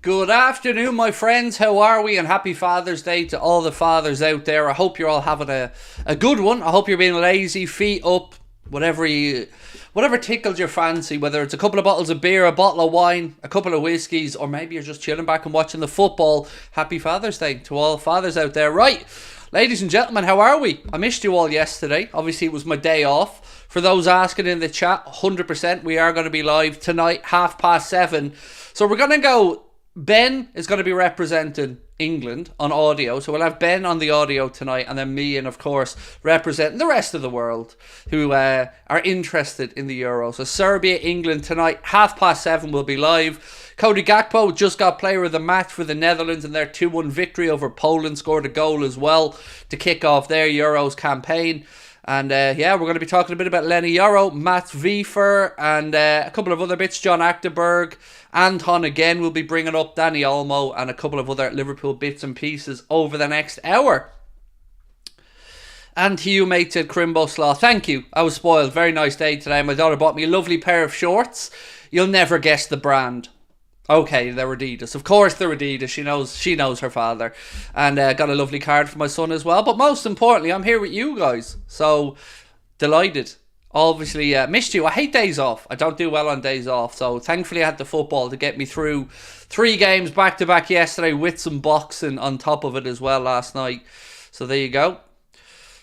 Good afternoon, my friends. How are we? And happy Father's Day to all the fathers out there. I hope you're all having a good one. I hope you're being lazy, feet up, whatever tickles your fancy, whether it's a couple of bottles of beer, a bottle of wine, a couple of whiskies, or maybe you're just chilling back and watching the football. Happy Father's Day to all fathers out there. Right, ladies and gentlemen, how are we? I missed you all yesterday. Obviously, it was my day off. For those asking in the chat, 100% we are going to be live tonight, 7:30. So we're going to go... Ben is going to be representing England on audio, so we'll have Ben on the audio tonight, and then me, and of course representing the rest of the world who are interested in the Euro. So Serbia, England tonight, 7:30 will be live. Cody Gakpo just got player of the match for the Netherlands in their 2-1 victory over Poland, scored a goal as well to kick off their Euros campaign. And we're going to be talking a bit about Lenny Yoro, Mats Wiefer, and a couple of other bits. John Achterberg, Anton again will be bringing up, Danny Olmo, and a couple of other Liverpool bits and pieces over the next hour. And to you, mate, said Crimbo Slaw. Thank you. I was spoiled. Very nice day today. My daughter bought me a lovely pair of shorts. You'll never guess the brand. Okay, they're Adidas. Of course they're Adidas. She knows her father. And got a lovely card for my son as well. But most importantly, I'm here with you guys. So, delighted. Obviously, missed you. I hate days off. I don't do well on days off. So, thankfully I had the football to get me through 3 games back-to-back yesterday with some boxing on top of it as well last night. So, there you go.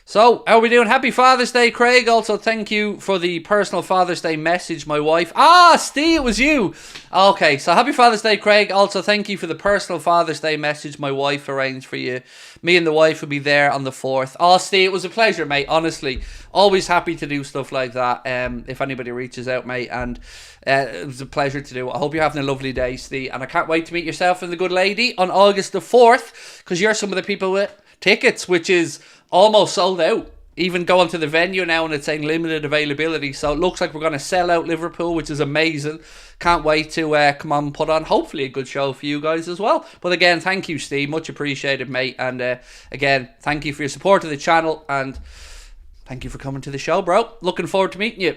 So, how are we doing? Happy Father's Day, Craig. Also, thank you for the personal Father's Day message, my wife. Steve, it was you. Okay, so happy Father's Day, Craig. Also, thank you for the personal Father's Day message my wife arranged for you. Me and the wife will be there on the 4th. Steve, it was a pleasure, mate. Honestly, always happy to do stuff like that. If anybody reaches out, mate, and it was a pleasure to do. I hope you're having a lovely day, Steve, and I can't wait to meet yourself and the good lady on August the 4th, because you're some of the people with tickets, which is almost sold out. Even going to the venue now and it's saying limited availability. So it looks like we're going to sell out Liverpool, which is amazing. Can't wait to come on and put on hopefully a good show for you guys as well. But again, thank you, Steve. Much appreciated, mate. And again, thank you for your support of the channel. And thank you for coming to the show, bro. Looking forward to meeting you.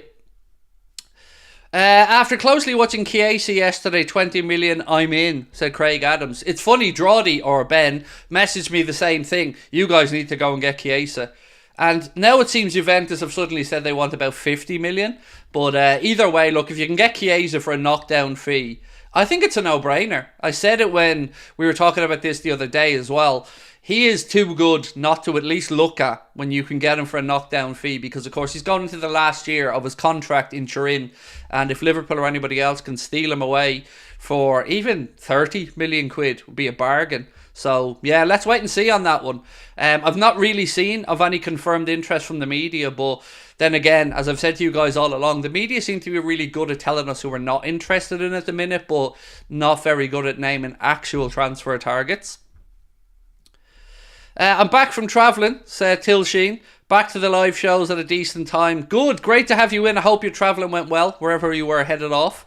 After closely watching Chiesa yesterday, 20 million, I'm in, said Craig Adams. It's funny, Drawdy or Ben messaged me the same thing. You guys need to go and get Chiesa. And now it seems Juventus have suddenly said they want about 50 million. But either way, look, if you can get Chiesa for a knockdown fee, I think it's a no-brainer. I said it when we were talking about this the other day as well. He is too good not to at least look at when you can get him for a knockdown fee, because of course he's going into the last year of his contract in Turin, and if Liverpool or anybody else can steal him away for even 30 million quid would be a bargain. So yeah, let's wait and see on that one. I've not really seen of any confirmed interest from the media, but then again, as I've said to you guys all along, the media seem to be really good at telling us who we're not interested in at the minute, but not very good at naming actual transfer targets. I'm back from travelling, said Till Sheen. Back to the live shows at a decent time. Good, great to have you in. I hope your travelling went well, wherever you were headed off.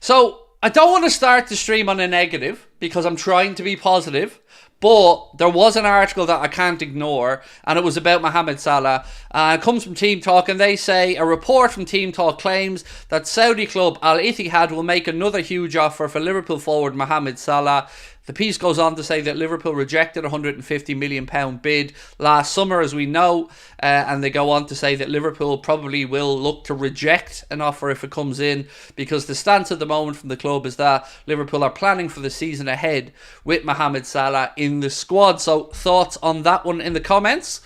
So, I don't want to start the stream on a negative, because I'm trying to be positive. But there was an article that I can't ignore, and it was about Mohamed Salah. It comes from Team Talk, and they say, a report from Team Talk claims that Saudi club Al Ittihad will make another huge offer for Liverpool forward Mohamed Salah. The piece goes on to say that Liverpool rejected a £150 million bid last summer, as we know, and they go on to say that Liverpool probably will look to reject an offer if it comes in, because the stance at the moment from the club is that Liverpool are planning for the season ahead with Mohamed Salah in the squad. So thoughts on that one in the comments?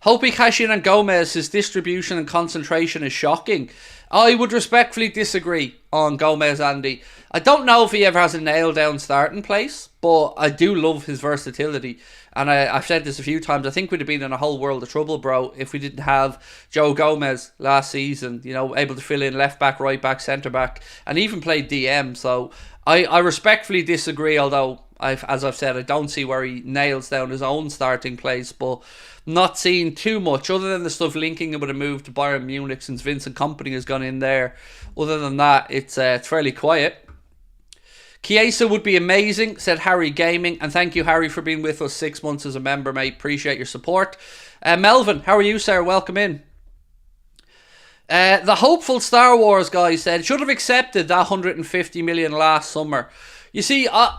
Hope he cash in on Gomez. His distribution and concentration is shocking. I would respectfully disagree on Gomez, Andy. I don't know if he ever has a nailed-down starting place, but I do love his versatility. And I've said this a few times. I think we'd have been in a whole world of trouble, bro, if we didn't have Joe Gomez last season, you know, able to fill in left-back, right-back, centre-back, and even play DM. So I respectfully disagree, although, as I've said, I don't see where he nails down his own starting place, but not seeing too much other than the stuff linking him with a move to Bayern Munich since Vincent Kompany has gone in there. Other than that, it's fairly quiet. Chiesa would be amazing, said Harry Gaming, and thank you, Harry, for being with us 6 months as a member, mate. Appreciate your support. Melvin, how are you, sir? Welcome in. The hopeful Star Wars guy said, should have accepted that 150 million last summer. You see, I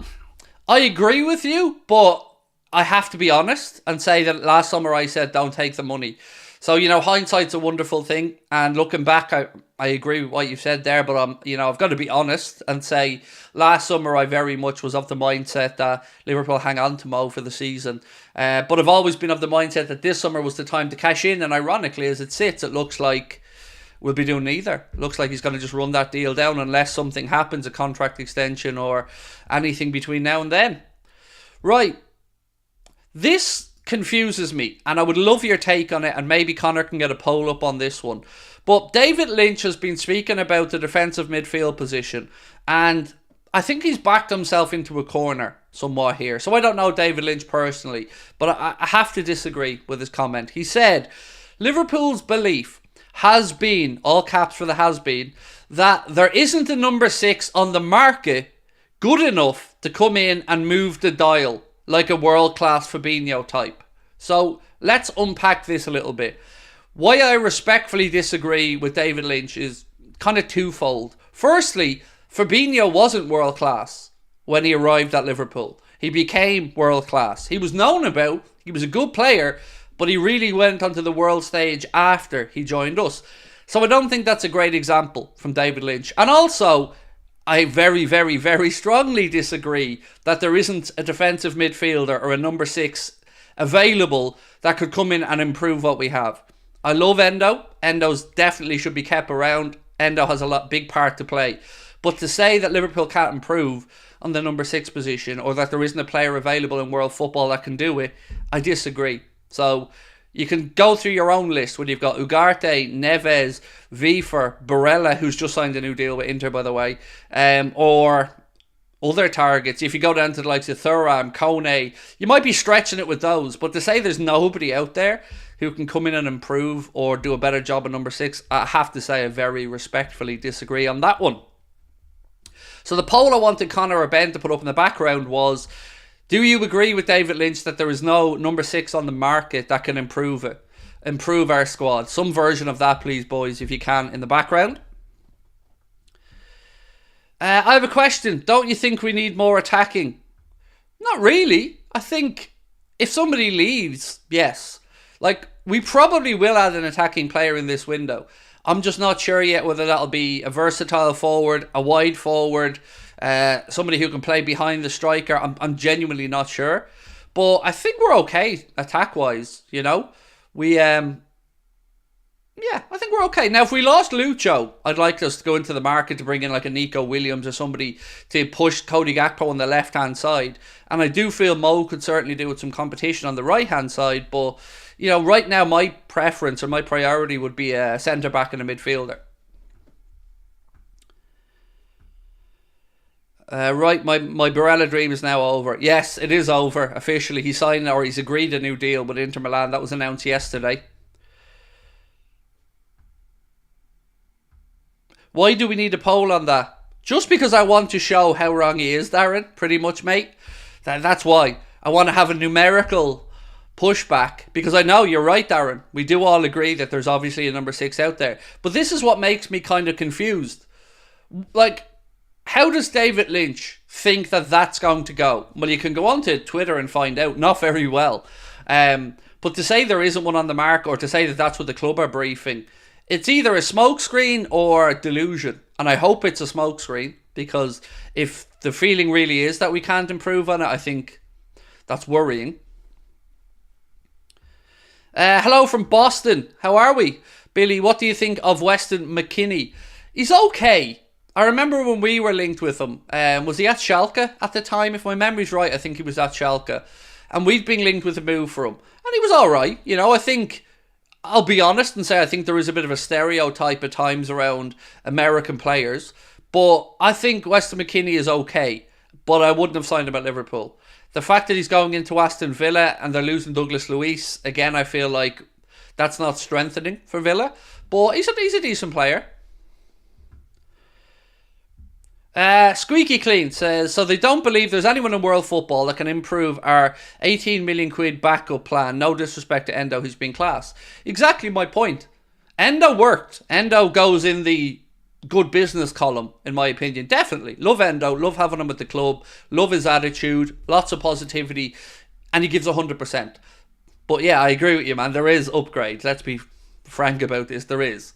agree with you, but I have to be honest and say that last summer I said don't take the money. So, hindsight's a wonderful thing. And looking back, I agree with what you said there. But, I've got to be honest and say last summer I very much was of the mindset that Liverpool hang on to Mo for the season. But I've always been of the mindset that this summer was the time to cash in. And ironically, as it sits, it looks like we'll be doing neither. Looks like he's going to just run that deal down unless something happens, a contract extension or anything between now and then. Right. This confuses me, and I would love your take on it, and maybe Connor can get a poll up on this one. But David Lynch has been speaking about the defensive midfield position, and I think he's backed himself into a corner somewhat here. So I don't know David Lynch personally, but I have to disagree with his comment. He said, Liverpool's belief has been, all caps for the has been, that there isn't a number 6 on the market good enough to come in and move the dial like a world-class Fabinho type. So let's unpack this a little bit. Why I respectfully disagree with David Lynch is kind of twofold. Firstly, Fabinho wasn't world-class when he arrived at Liverpool. He became world-class. He was known about, he was a good player, but he really went onto the world stage after he joined us. So I don't think that's a great example from David Lynch. And also, I very, very, very strongly disagree that there isn't a defensive midfielder or a number 6 available that could come in and improve what we have. I love Endo. Endo's definitely should be kept around. Endo has a big part to play. But to say that Liverpool can't improve on the number 6 position or that there isn't a player available in world football that can do it, I disagree. So you can go through your own list when you've got Ugarte, Neves, Vifer, Barella, who's just signed a new deal with Inter, by the way, or other targets. If you go down to the likes of Thuram, Kone, you might be stretching it with those. But to say there's nobody out there who can come in and improve or do a better job at number 6, I have to say I very respectfully disagree on that one. So the poll I wanted Connor or Ben to put up in the background was, do you agree with David Lynch that there is no number 6 on the market that can improve our squad? Some version of that, please, boys, if you can, in the background. I have a question. Don't you think we need more attacking? Not really. I think if somebody leaves, yes. Like, we probably will add an attacking player in this window. I'm just not sure yet whether that'll be a versatile forward, a wide forward, somebody who can play behind the striker. I'm genuinely not sure. But I think we're okay attack-wise, I think we're okay. Now, if we lost Lucho, I'd like us to go into the market to bring in like a Nico Williams or somebody to push Cody Gakpo on the left-hand side. And I do feel Mo could certainly do with some competition on the right-hand side. But, right now my preference or my priority would be a centre-back and a midfielder. Right, my Barella dream is now over. Yes, it is over, officially. He's signed or he's agreed a new deal with Inter Milan. That was announced yesterday. Why do we need a poll on that? Just because I want to show how wrong he is, Darren, pretty much, mate. That's why. I want to have a numerical pushback, because I know you're right, Darren. We do all agree that there's obviously a number 6 out there. But this is what makes me kind of confused. Like, how does David Lynch think that that's going to go? Well, you can go onto Twitter and find out. Not very well. But to say there isn't one on the market, or to say that that's what the club are briefing, it's either a smokescreen or a delusion. And I hope it's a smokescreen, because if the feeling really is that we can't improve on it, I think that's worrying. Hello from Boston. How are we? Billy, what do you think of Weston McKennie? He's okay. I remember when we were linked with him. Was he at Schalke at the time? If my memory's right, I think he was at Schalke. And we've been linked with a move for him. And he was alright. I think, I'll be honest and say I think there is a bit of a stereotype at times around American players. But I think Weston McKennie is okay. But I wouldn't have signed him at Liverpool. The fact that he's going into Aston Villa and they're losing Douglas Luiz, again, I feel like that's not strengthening for Villa. But he's a decent player. Squeaky Clean says, so they don't believe there's anyone in world football that can improve our 18 million quid backup plan. No disrespect to Endo, who's been class. Exactly my point. Endo worked. Endo goes in the good business column, in my opinion. Definitely. Love Endo. Love having him at the club. Love his attitude. Lots of positivity. And he gives 100%. But yeah, I agree with you, man. There is upgrades. Let's be frank about this. There is.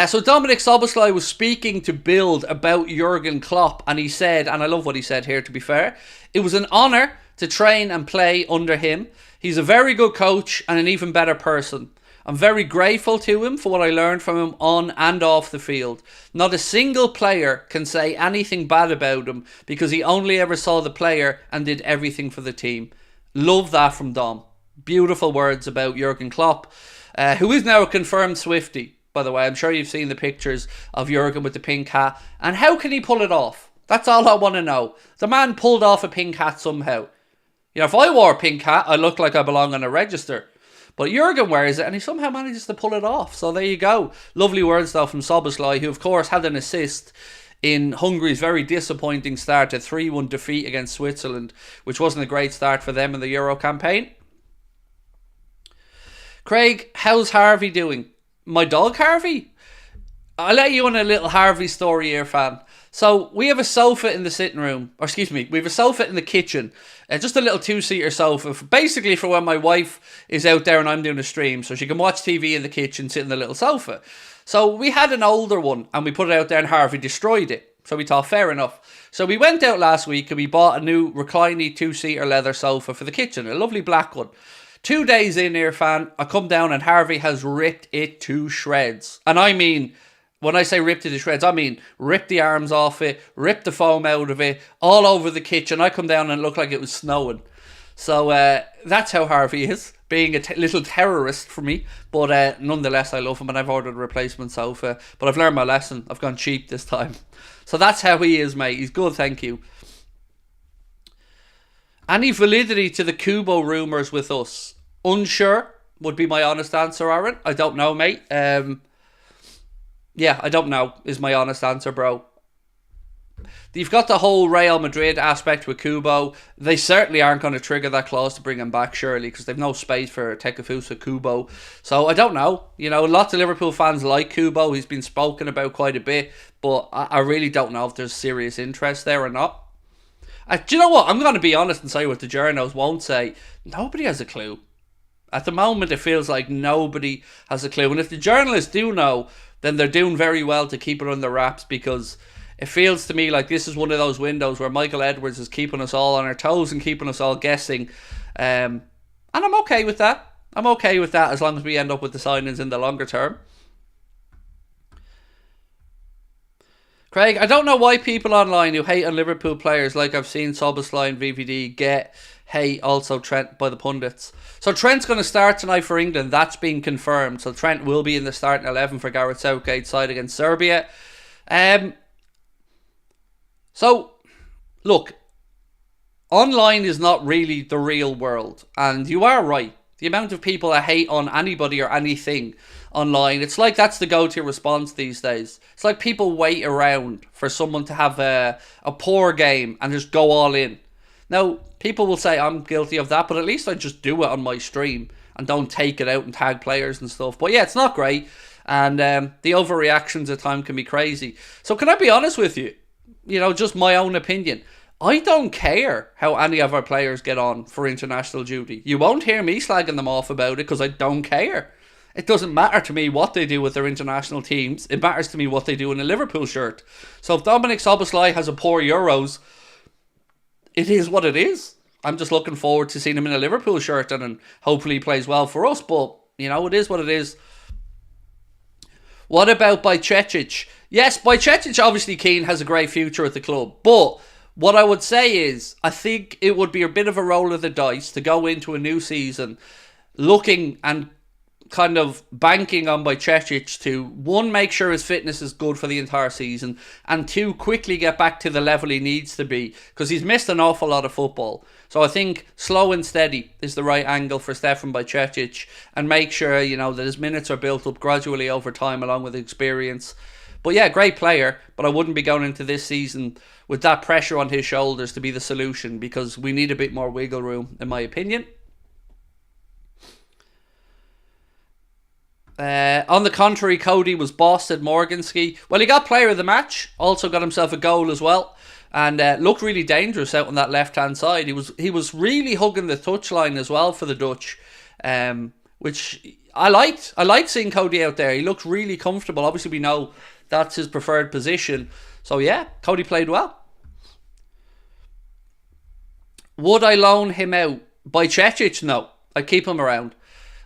So Dominic Szoboszlai was speaking to Bild about Jurgen Klopp, and he said, and I love what he said here to be fair, it was an honour to train and play under him. He's a very good coach and an even better person. I'm very grateful to him for what I learned from him on and off the field. Not a single player can say anything bad about him because he only ever saw the player and did everything for the team. Love that from Dom. Beautiful words about Jurgen Klopp, who is now a confirmed Swiftie. By the way, I'm sure you've seen the pictures of Jurgen with the pink hat. And how can he pull it off? That's all I want to know. The man pulled off a pink hat somehow. You know, if I wore a pink hat, I look like I belong on a register. But Jurgen wears it and he somehow manages to pull it off. So there you go. Lovely words though from Szoboszlai, who of course had an assist in Hungary's very disappointing start, a 3-1 defeat against Switzerland, which wasn't a great start for them in the Euro campaign. Craig, how's Harvey doing? My dog Harvey? I'll let you on a little Harvey story here, fam. So we have a sofa in the sitting room, or excuse me, we have a sofa in the kitchen, just a little 2-seater sofa, basically for when my wife is out there and I'm doing a stream, so she can watch TV in the kitchen, sit in the little sofa. So we had an older one and we put it out there and Harvey destroyed it. So we thought, fair enough. So we went out last week and we bought a new reclining 2-seater leather sofa for the kitchen, a lovely black one. 2 days in here, fan, I come down and Harvey has ripped it to shreds. And I mean, when I say ripped it to shreds, I mean ripped the arms off it, ripped the foam out of it, all over the kitchen. I come down and it looked like it was snowing. So that's how Harvey is, being a little terrorist for me. But nonetheless, I love him and I've ordered a replacement sofa. But I've learned my lesson. I've gone cheap this time. So that's how he is, mate. He's good, thank you. Any validity to the Kubo rumours with us? Unsure would be my honest answer, Aaron. I don't know, mate. Yeah, I don't know is my honest answer, bro. You've got the whole Real Madrid aspect with Kubo. They certainly aren't going to trigger that clause to bring him back, surely, because they've no space for Takefusa Kubo. So I don't know. You know, lots of Liverpool fans like Kubo. He's been spoken about quite a bit, but I really don't know if there's serious interest there or not. Do you know what? I'm going to be honest and say what the journos won't say. Nobody has a clue. At the moment, it feels like nobody has a clue. And if the journalists do know, then they're doing very well to keep it under wraps, because it feels to me like this is one of those windows where Michael Edwards is keeping us all on our toes and keeping us all guessing. And I'm okay with that. I'm okay with that as long as we end up with the signings in the longer term. Craig, I don't know why people online who hate on Liverpool players, like I've seen Szoboszlai and VVD, get hate also Trent by the pundits. So Trent's going to start tonight for England. That's been confirmed. So Trent will be in the starting 11 for Gareth Southgate's side against Serbia. So, look, online is not really the real world. And you are right. The amount of people that hate on anybody or anything online, it's like that's the go-to response these days. It's like people wait around for someone to have a poor game and just go all in. Now, people will say I'm guilty of that, but at least I just do it on my stream and don't take it out and tag players and stuff. But yeah, it's not great. And the overreactions at times can be crazy. So can I be honest with you? You know, just my own opinion. I don't care how any of our players get on for international duty. You won't hear me slagging them off about it because I don't care. It doesn't matter to me what they do with their international teams. It matters to me what they do in a Liverpool shirt. So if Dominic Szoboszlai has a poor Euros, it is what it is. I'm just looking forward to seeing him in a Liverpool shirt and hopefully he plays well for us. But, you know, it is what it is. What about Bajcetic? Yes, Bajcetic, obviously Keane has a great future at the club. But what I would say is, I think it would be a bit of a roll of the dice to go into a new season looking and kind of banking on Bajcetic to, one, make sure his fitness is good for the entire season, and two, quickly get back to the level he needs to be, because he's missed an awful lot of football. So I think slow and steady is the right angle for Stefan Bajcetic, and make sure, you know, that his minutes are built up gradually over time along with experience. But yeah, great player, but I wouldn't be going into this season with that pressure on his shoulders to be the solution, because we need a bit more wiggle room, in my opinion. On the contrary, Cody was boss, said Morganski. Well, he got player of the match. Also got himself a goal as well. And looked really dangerous out on that left-hand side. He was really hugging the touchline as well for the Dutch. Which I liked. I liked seeing Cody out there. He looked really comfortable. Obviously, we know that's his preferred position. So, yeah, Cody played well. Would I loan him out? By Cecic? No. I'd keep him around.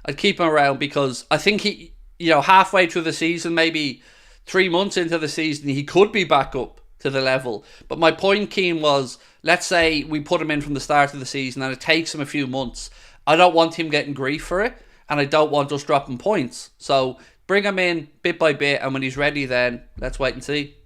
I'd keep him around because I think he, halfway through the season, maybe 3 months into the season, he could be back up to the level. But my point, Keane, was, let's say we put him in from the start of the season and it takes him a few months. I don't want him getting grief for it, and I don't want us dropping points. So bring him in bit by bit, and when he's ready, then let's wait and see.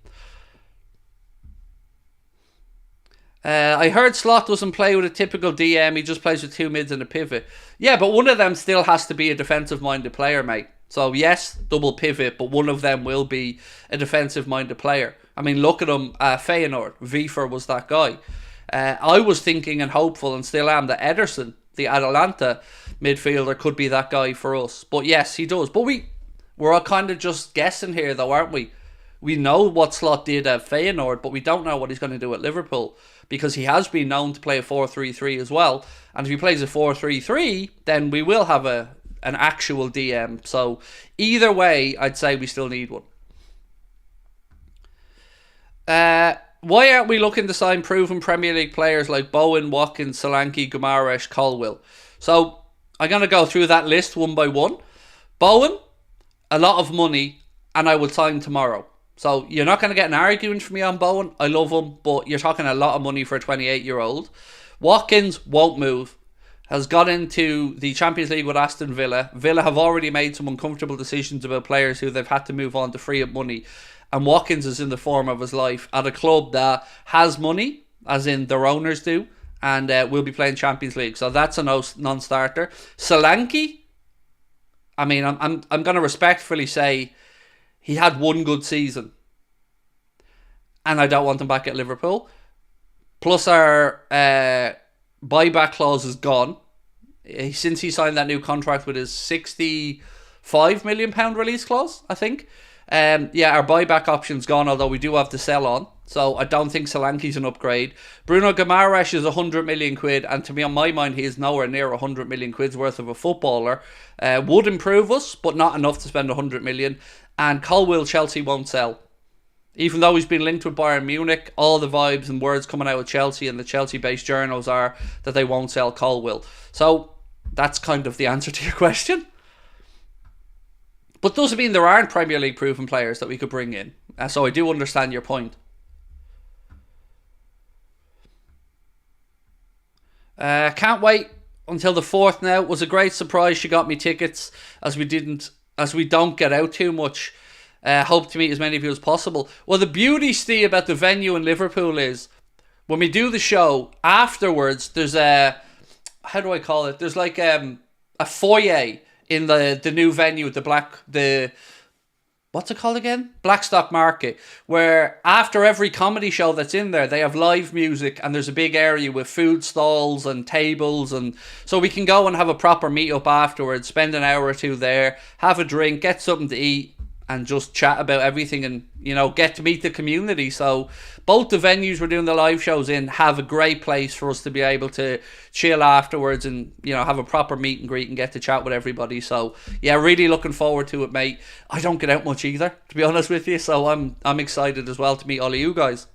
I heard Slot doesn't play with a typical DM. He just plays with 2 mids and a pivot. Yeah, but one of them still has to be a defensive-minded player, mate. So yes, double pivot, but one of them will be a defensive-minded player. I mean, look at him, Feyenoord. Wiefer was that guy. I was thinking and hopeful, and still am, that Ederson, the Atalanta midfielder, could be that guy for us. But yes, he does. But we're all kind of just guessing here, though, aren't we? We know what Slot did at Feyenoord, but we don't know what he's going to do at Liverpool, because he has been known to play a 4-3-3 as well. And if he plays a 4-3-3, then we will have an actual DM. So either way, I'd say we still need one. Why aren't we looking to sign proven Premier League players like Bowen, Watkins, Solanke, Guimaraes, Colwill? So I'm going to go through that list one by one. Bowen, a lot of money, and I will sign tomorrow. So you're not going to get an argument from me on Bowen. I love him, but you're talking a lot of money for a 28-year-old. Watkins won't move. Has got into the Champions League with Aston Villa. Villa have already made some uncomfortable decisions about players who they've had to move on to free up money. And Watkins is in the form of his life at a club that has money, as in their owners do, and will be playing Champions League. So that's a non-starter. Solanke, I mean, I'm going to respectfully say he had one good season, and I don't want him back at Liverpool. Plus our buyback clause is gone. Since he signed that new contract with his £65 million release clause, I think. Our buyback option's gone, although we do have to sell on. So I don't think Solanke's an upgrade. Bruno Guimaraes is 100 million quid, and to me, on my mind, he is nowhere near 100 million quid's worth of a footballer. Would improve us, but not enough to spend 100 million. And Colwill, Chelsea won't sell. Even though he's been linked with Bayern Munich, all the vibes and words coming out of Chelsea and the Chelsea-based journals are that they won't sell Colwill. So that's kind of the answer to your question. But doesn't mean there aren't Premier League proven players that we could bring in. So I do understand your point. Can't wait until the 4th now. It was a great surprise she got me tickets, as we don't get out too much. Hope to meet as many of you as possible. Well, the beauty, Steve, about the venue in Liverpool is when we do the show afterwards, there's how do I call it? There's like a foyer in the new venue, what's it called again? Blackstock Market, where after every comedy show that's in there, they have live music, and there's a big area with food stalls and tables, and so we can go and have a proper meet up afterwards, spend an hour or two there, have a drink, get something to eat, and just chat about everything, and get to meet the community. So both the venues we're doing the live shows in have a great place for us to be able to chill afterwards and have a proper meet and greet and get to chat with everybody. So yeah, really looking forward to it, mate. I don't get out much either, to be honest with you, so I'm excited as well to meet all of you guys.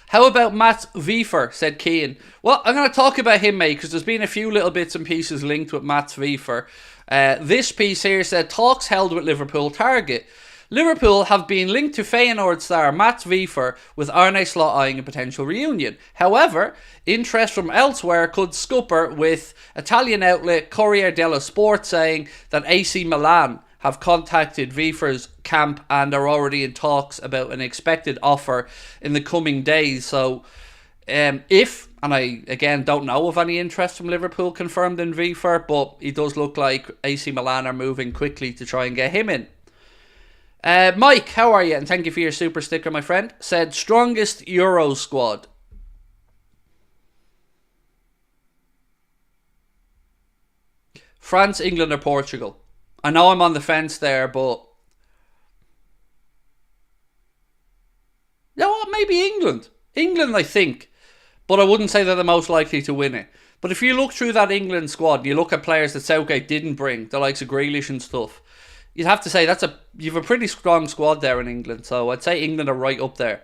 How about Matt Wiefer, said Keane. Well, I'm going to talk about him, mate, because there's been a few little bits and pieces linked with Matt Wiefer. This piece here said, talks held with Liverpool target. Liverpool have been linked to Feyenoord star Matt Wiefer, with Arne Slot eyeing a potential reunion. However, interest from elsewhere could scupper, with Italian outlet Corriere dello Sport saying that AC Milan have contacted Wiefer's camp and are already in talks about an expected offer in the coming days. So if, and I again don't know of any interest from Liverpool confirmed in Wiefer, but he does look like AC Milan are moving quickly to try and get him in. Mike, how are you? And thank you for your super sticker, my friend. Said, strongest Euro squad. France, England or Portugal? I know I'm on the fence there, but you know what? Maybe England. England, I think. But I wouldn't say they're the most likely to win it. But if you look through that England squad, and you look at players that Southgate didn't bring, the likes of Grealish and stuff, you'd have to say you've a pretty strong squad there in England. So I'd say England are right up there.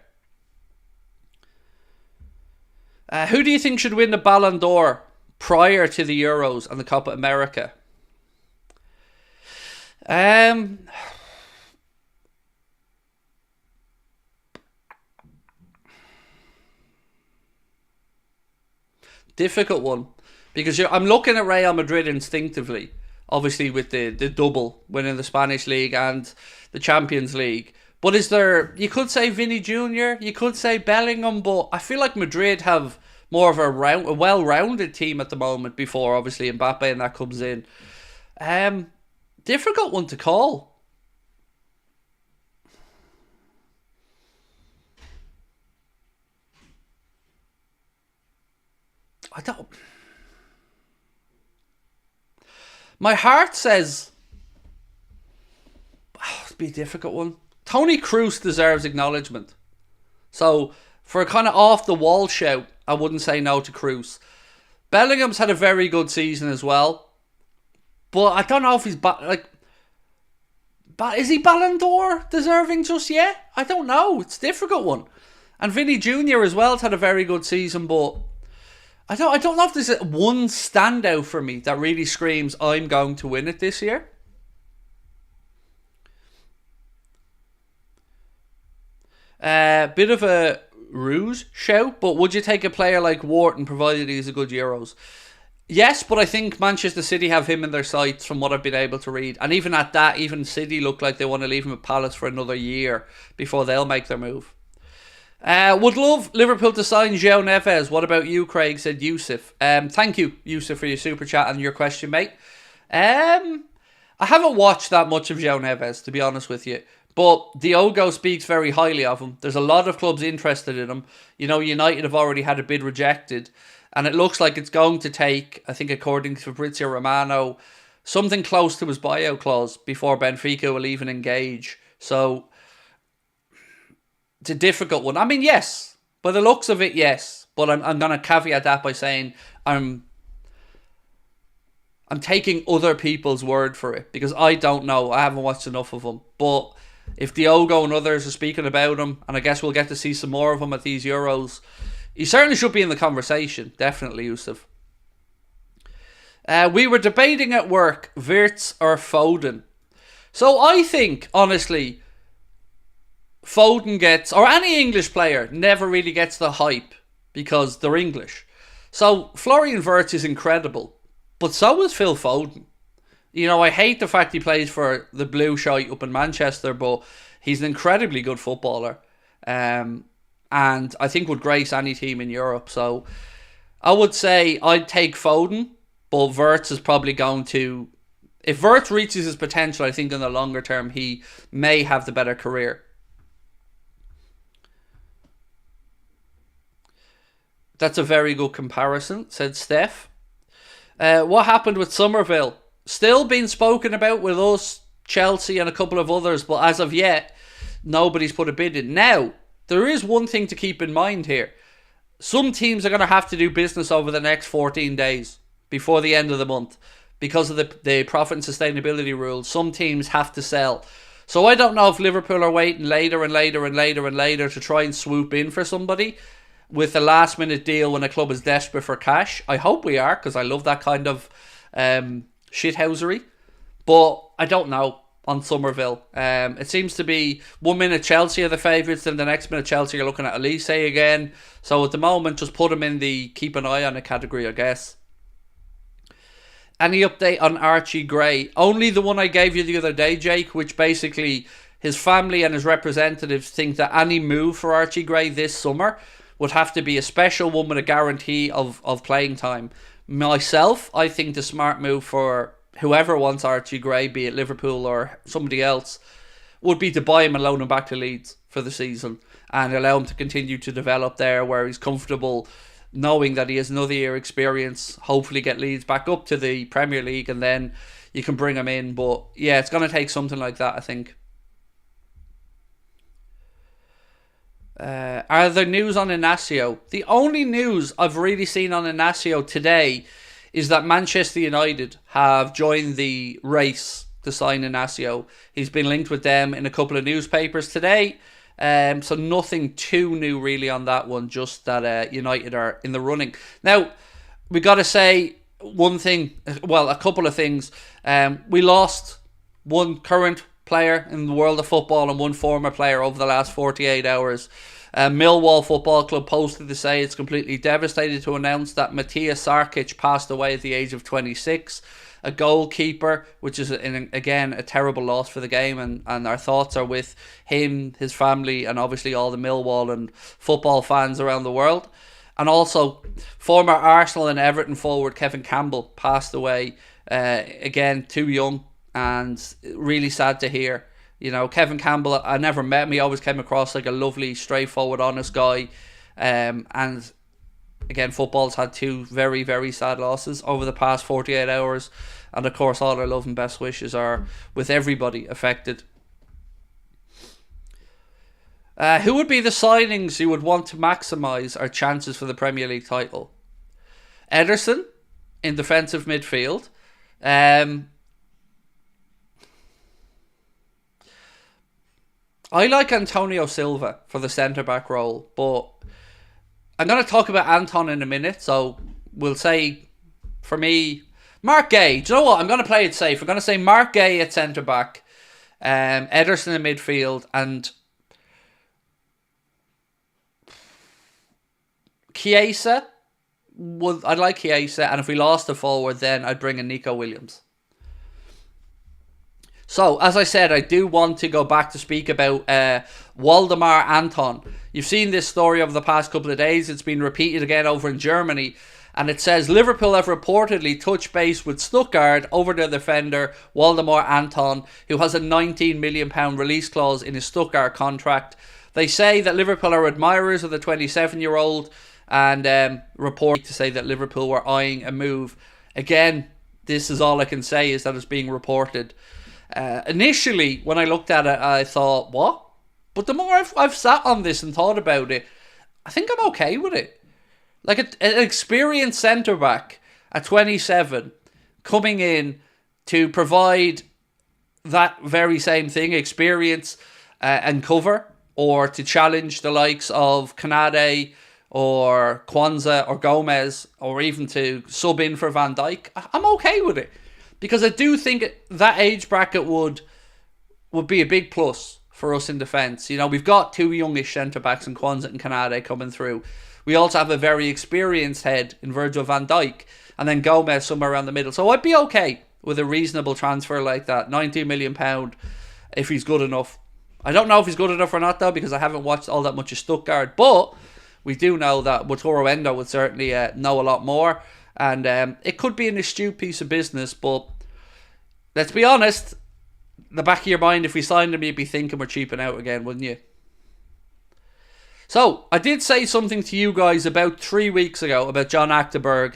Who do you think should win the Ballon d'Or prior to the Euros and the Copa America? Difficult one. Because I'm looking at Real Madrid instinctively. Obviously with the double, winning the Spanish League and the Champions League. But you could say Vinny Jr., you could say Bellingham, but I feel like Madrid have more of a well-rounded team at the moment before, obviously, Mbappe and that comes in. Difficult one to call. I don't... My heart says... it'd be a difficult one. Toni Kroos deserves acknowledgement. So, for a kind of off-the-wall shout, I wouldn't say no to Kroos. Bellingham's had a very good season as well. But I don't know if he's... is he Ballon d'Or deserving just yet? I don't know. It's a difficult one. And Vinny Jr. as well has had a very good season, but... I don't know if there's one standout for me that really screams, I'm going to win it this year. Bit of a ruse shout, but would you take a player like Wharton provided he's a good Euros? Yes, but I think Manchester City have him in their sights from what I've been able to read. And even at that, even City look like they want to leave him at Palace for another year before they'll make their move. Would love Liverpool to sign João Neves. What about you, Craig? Said Yusuf. Thank you, Yusuf, for your super chat and your question, mate. I haven't watched that much of João Neves, to be honest with you. But Diogo speaks very highly of him. There's a lot of clubs interested in him. You know, United have already had a bid rejected. And it looks like it's going to take, I think according to Fabrizio Romano, something close to his buyout clause before Benfica will even engage. So... it's a difficult one. I mean, yes. By the looks of it, yes. But I'm going to caveat that by saying I'm taking other people's word for it. Because I don't know. I haven't watched enough of him. But if Diogo and others are speaking about him, and I guess we'll get to see some more of him at these Euros, he certainly should be in the conversation. Definitely, Yusuf. We were debating at work, Wirtz or Foden. So I think, honestly... Foden gets, or any English player, never really gets the hype because they're English. So Florian Wirtz is incredible, but so is Phil Foden. You know, I hate the fact he plays for the Blue Shite up in Manchester, but he's an incredibly good footballer. And I think would grace any team in Europe. So I would say I'd take Foden, but Wirtz is probably going to... if Wirtz reaches his potential, I think in the longer term he may have the better career. That's a very good comparison, said Steph. What happened with Somerville? Still being spoken about with us, Chelsea and a couple of others, but as of yet, nobody's put a bid in. Now, there is one thing to keep in mind here. Some teams are going to have to do business over the next 14 days before the end of the month. Because of the profit and sustainability rules, some teams have to sell. So I don't know if Liverpool are waiting later to try and swoop in for somebody with a last minute deal when a club is desperate for cash. I hope we are, because I love that kind of shithousery. But I don't know on Somerville. It seems to be 1 minute Chelsea are the favourites, then the next minute Chelsea are looking at Elise again. So at the moment, just put them in the keep an eye on it category, I guess. Any update on Archie Gray? Only the one I gave you the other day, Jake, which basically his family and his representatives think that any move for Archie Gray this summer would have to be a special one with a guarantee of playing time. Myself, I think the smart move for whoever wants Archie Gray, be it Liverpool or somebody else, would be to buy him and loan him back to Leeds for the season and allow him to continue to develop there where he's comfortable, knowing that he has another year experience, hopefully get Leeds back up to the Premier League, and then you can bring him in. But yeah, it's going to take something like that, I think. Are there news on Inacio? The only news I've really seen on Inacio today is that Manchester United have joined the race to sign Inacio. He's been linked with them in a couple of newspapers today. So nothing too new really on that one, just that United are in the running. Now, we got to say one thing, well, a couple of things. We lost one current player in the world of football and one former player over the last 48 hours. Millwall Football Club posted to say it's completely devastated to announce that Matija Sarkic passed away at the age of 26. A goalkeeper, which is, again, a terrible loss for the game, and our thoughts are with him, his family, and obviously all the Millwall and football fans around the world. And also, former Arsenal and Everton forward Kevin Campbell passed away, again, too young, and really sad to hear. You know, Kevin Campbell, I never met him. He always came across like a lovely, straightforward, honest guy. And again, football's had two very, very sad losses over the past 48 hours. And of course, all our love and best wishes are with everybody affected. Who would be the signings you would want to maximise our chances for the Premier League title? Ederson in defensive midfield. I like Antonio Silva for the centre-back role, but I'm going to talk about Anton in a minute, so we'll say, for me, Mark Gay. Do you know what? I'm going to play it safe. I'm going to say Mark Gay at centre-back, Ederson in midfield, and Chiesa. I'd like Chiesa, and if we lost a forward, then I'd bring in Nico Williams. So, as I said, I do want to go back to speak about Waldemar Anton. You've seen this story over the past couple of days. It's been repeated again over in Germany. And it says, Liverpool have reportedly touched base with Stuttgart over the defender Waldemar Anton, who has a £19 million release clause in his Stuttgart contract. They say that Liverpool are admirers of the 27-year-old and report to say that Liverpool were eyeing a move. Again, this is all I can say is that it's being reported. Initially, when I looked at it, I thought, what? But the more I've sat on this and thought about it, I think I'm okay with it. Like an experienced centre-back at 27 coming in to provide that very same thing, experience and cover, or to challenge the likes of Kanade or Kwanzaa or Gomez, or even to sub in for Van Dijk, I'm okay with it. Because I do think that age bracket would be a big plus for us in defence. You know, we've got two youngish centre-backs in Kwanzaa and Kanade coming through. We also have a very experienced head in Virgil van Dijk. And then Gomez somewhere around the middle. So I'd be okay with a reasonable transfer like that. £19 million if he's good enough. I don't know if he's good enough or not, though, because I haven't watched all that much of Stuttgart. But we do know that Wataru Endo would certainly know a lot more. And it could be an astute piece of business, but let's be honest, the back of your mind, if we signed him, you'd be thinking we're cheaping out again, wouldn't you? So, I did say something to you guys about 3 weeks ago about John Achterberg,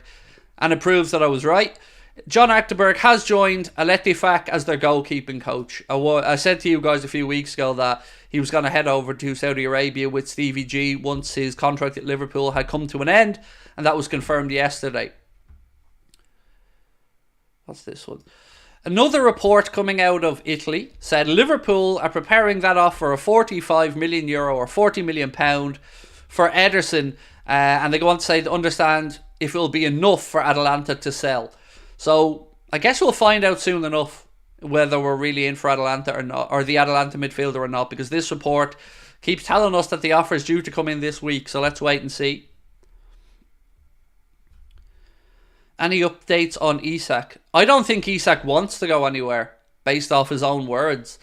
and it proves that I was right. John Achterberg has joined Al-Ettifaq as their goalkeeping coach. I said to you guys a few weeks ago that he was going to head over to Saudi Arabia with Stevie G once his contract at Liverpool had come to an end, and that was confirmed yesterday. What's this one? Another report coming out of Italy said Liverpool are preparing that offer of €45 million or £40 million for Ederson, and they go on to say to understand if it will be enough for Atalanta to sell. So I guess we'll find out soon enough whether we're really in for Atalanta or not, or the Atalanta midfielder or not, because this report keeps telling us that the offer is due to come in this week. So let's wait and see. Any updates on Isak? I don't think Isak wants to go anywhere, based off his own words.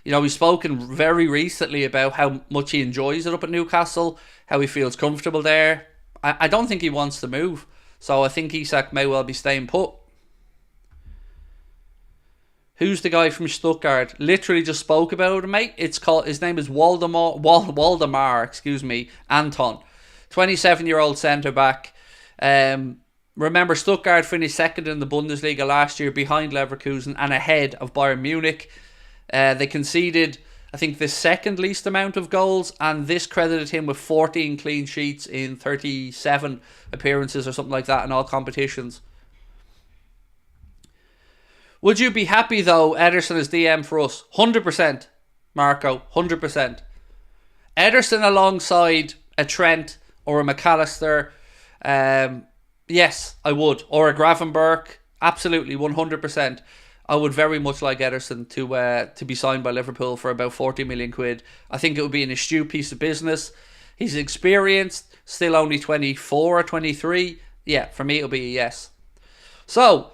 You know, he's spoken very recently about how much he enjoys it up at Newcastle, how he feels comfortable there. I don't think he wants to move. So I think Isak may well be staying put. Who's the guy from Stuttgart? Literally just spoke about him, mate. His name is Waldemar, Anton. 27-year-old centre-back. Remember, Stuttgart finished second in the Bundesliga last year behind Leverkusen and ahead of Bayern Munich. They conceded, I think, the second least amount of goals, and this credited him with 14 clean sheets in 37 appearances or something like that in all competitions. Would you be happy, though, Ederson is DM for us? 100%, Marco, 100%. Ederson alongside a Trent or a McAllister, yes, I would. Or a Gravenberch, absolutely, 100%. I would very much like Ederson to be signed by Liverpool for about 40 million quid. I think it would be an astute piece of business. He's experienced, still only 24 or 23. Yeah, for me it'll be a yes. So,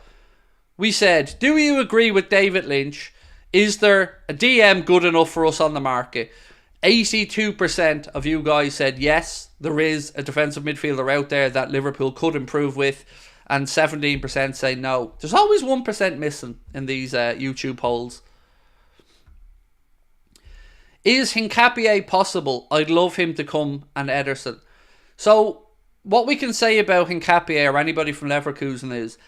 we said, do you agree with David Lynch? Is there a DM good enough for us on the market? 82% of you guys said yes, there is a defensive midfielder out there that Liverpool could improve with, and 17% say no. There's always 1% missing in these YouTube polls. Is Hincapié possible? I'd love him to come, and Ederson. So, what we can say about Hincapié or anybody from Leverkusen is,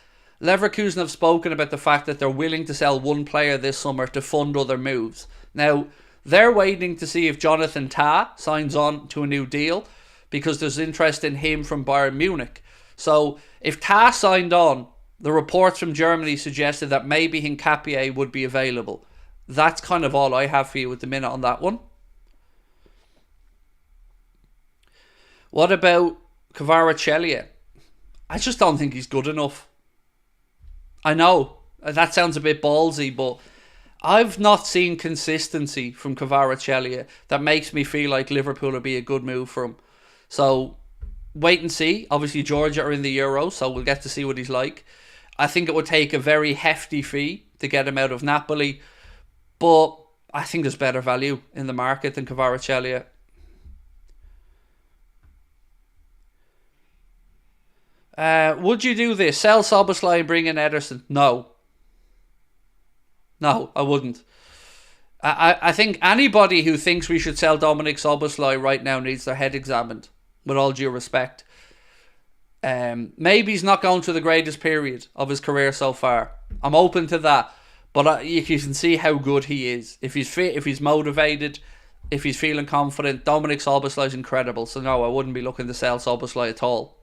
Leverkusen have spoken about the fact that they're willing to sell one player this summer to fund other moves. Now, they're waiting to see if Jonathan Tah signs on to a new deal, because there's interest in him from Bayern Munich. So, if Tah signed on, the reports from Germany suggested that maybe Hincapié would be available. That's kind of all I have for you at the minute on that one. What about Kvaratskhelia? I just don't think he's good enough. I know, that sounds a bit ballsy, but I've not seen consistency from Kvaratskhelia that makes me feel like Liverpool would be a good move for him. So, wait and see. Obviously, Georgia are in the Euros, so we'll get to see what he's like. I think it would take a very hefty fee to get him out of Napoli, but I think there's better value in the market than Kvaratskhelia. Would you do this? Sell Szoboszlai and bring in Ederson? No. No, I wouldn't. I think anybody who thinks we should sell Dominic Szoboszlai right now needs their head examined, with all due respect. Maybe he's not going through the greatest period of his career so far. I'm open to that. But you can see how good he is. If he's fit, if he's motivated, if he's feeling confident, Dominic Szoboszlai is incredible. So no, I wouldn't be looking to sell Szoboszlai at all.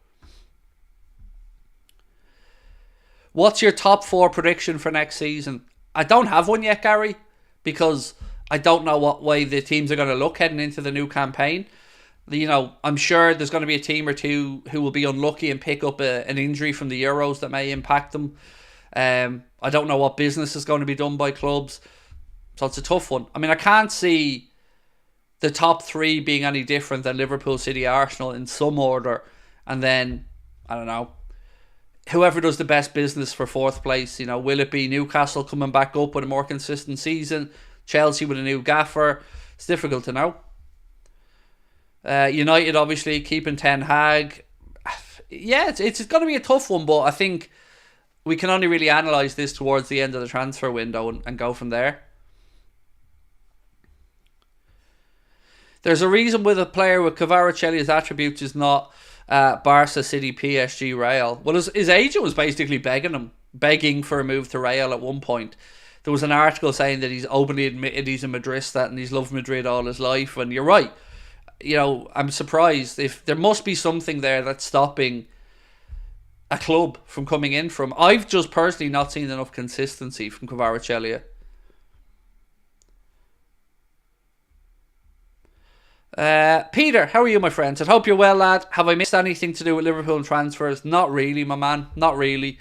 What's your top 4 prediction for next season? I don't have one yet, Gary, because I don't know what way the teams are going to look heading into the new campaign. You know, I'm sure there's going to be a team or two who will be unlucky and pick up an injury from the Euros that may impact them. I don't know what business is going to be done by clubs, so it's a tough one. I mean, I can't see the top 3 being any different than Liverpool, City, Arsenal in some order, and then, I don't know, whoever does the best business for 4th place. You know, will it be Newcastle coming back up with a more consistent season, Chelsea with a new gaffer? It's difficult to know. United obviously keeping Ten Hag. Yeah, it's going to be a tough one, but I think we can only really analyse this towards the end of the transfer window and go from there. There's a reason with a player with Kvaratskhelia attributes is not Barca, City, PSG, Real. Well, his agent was basically begging for a move to Real at one point. There was an article saying that he's openly admitted he's a Madrista and he's loved Madrid all his life. And you're right. You know, I'm surprised. If there must be something there that's stopping a club from coming in from. I've just personally not seen enough consistency from Kvaratskhelia. Peter, how are you, my friends? I hope you're well, lad. Have I missed anything to do with Liverpool and transfers? Not really, my man. Not really.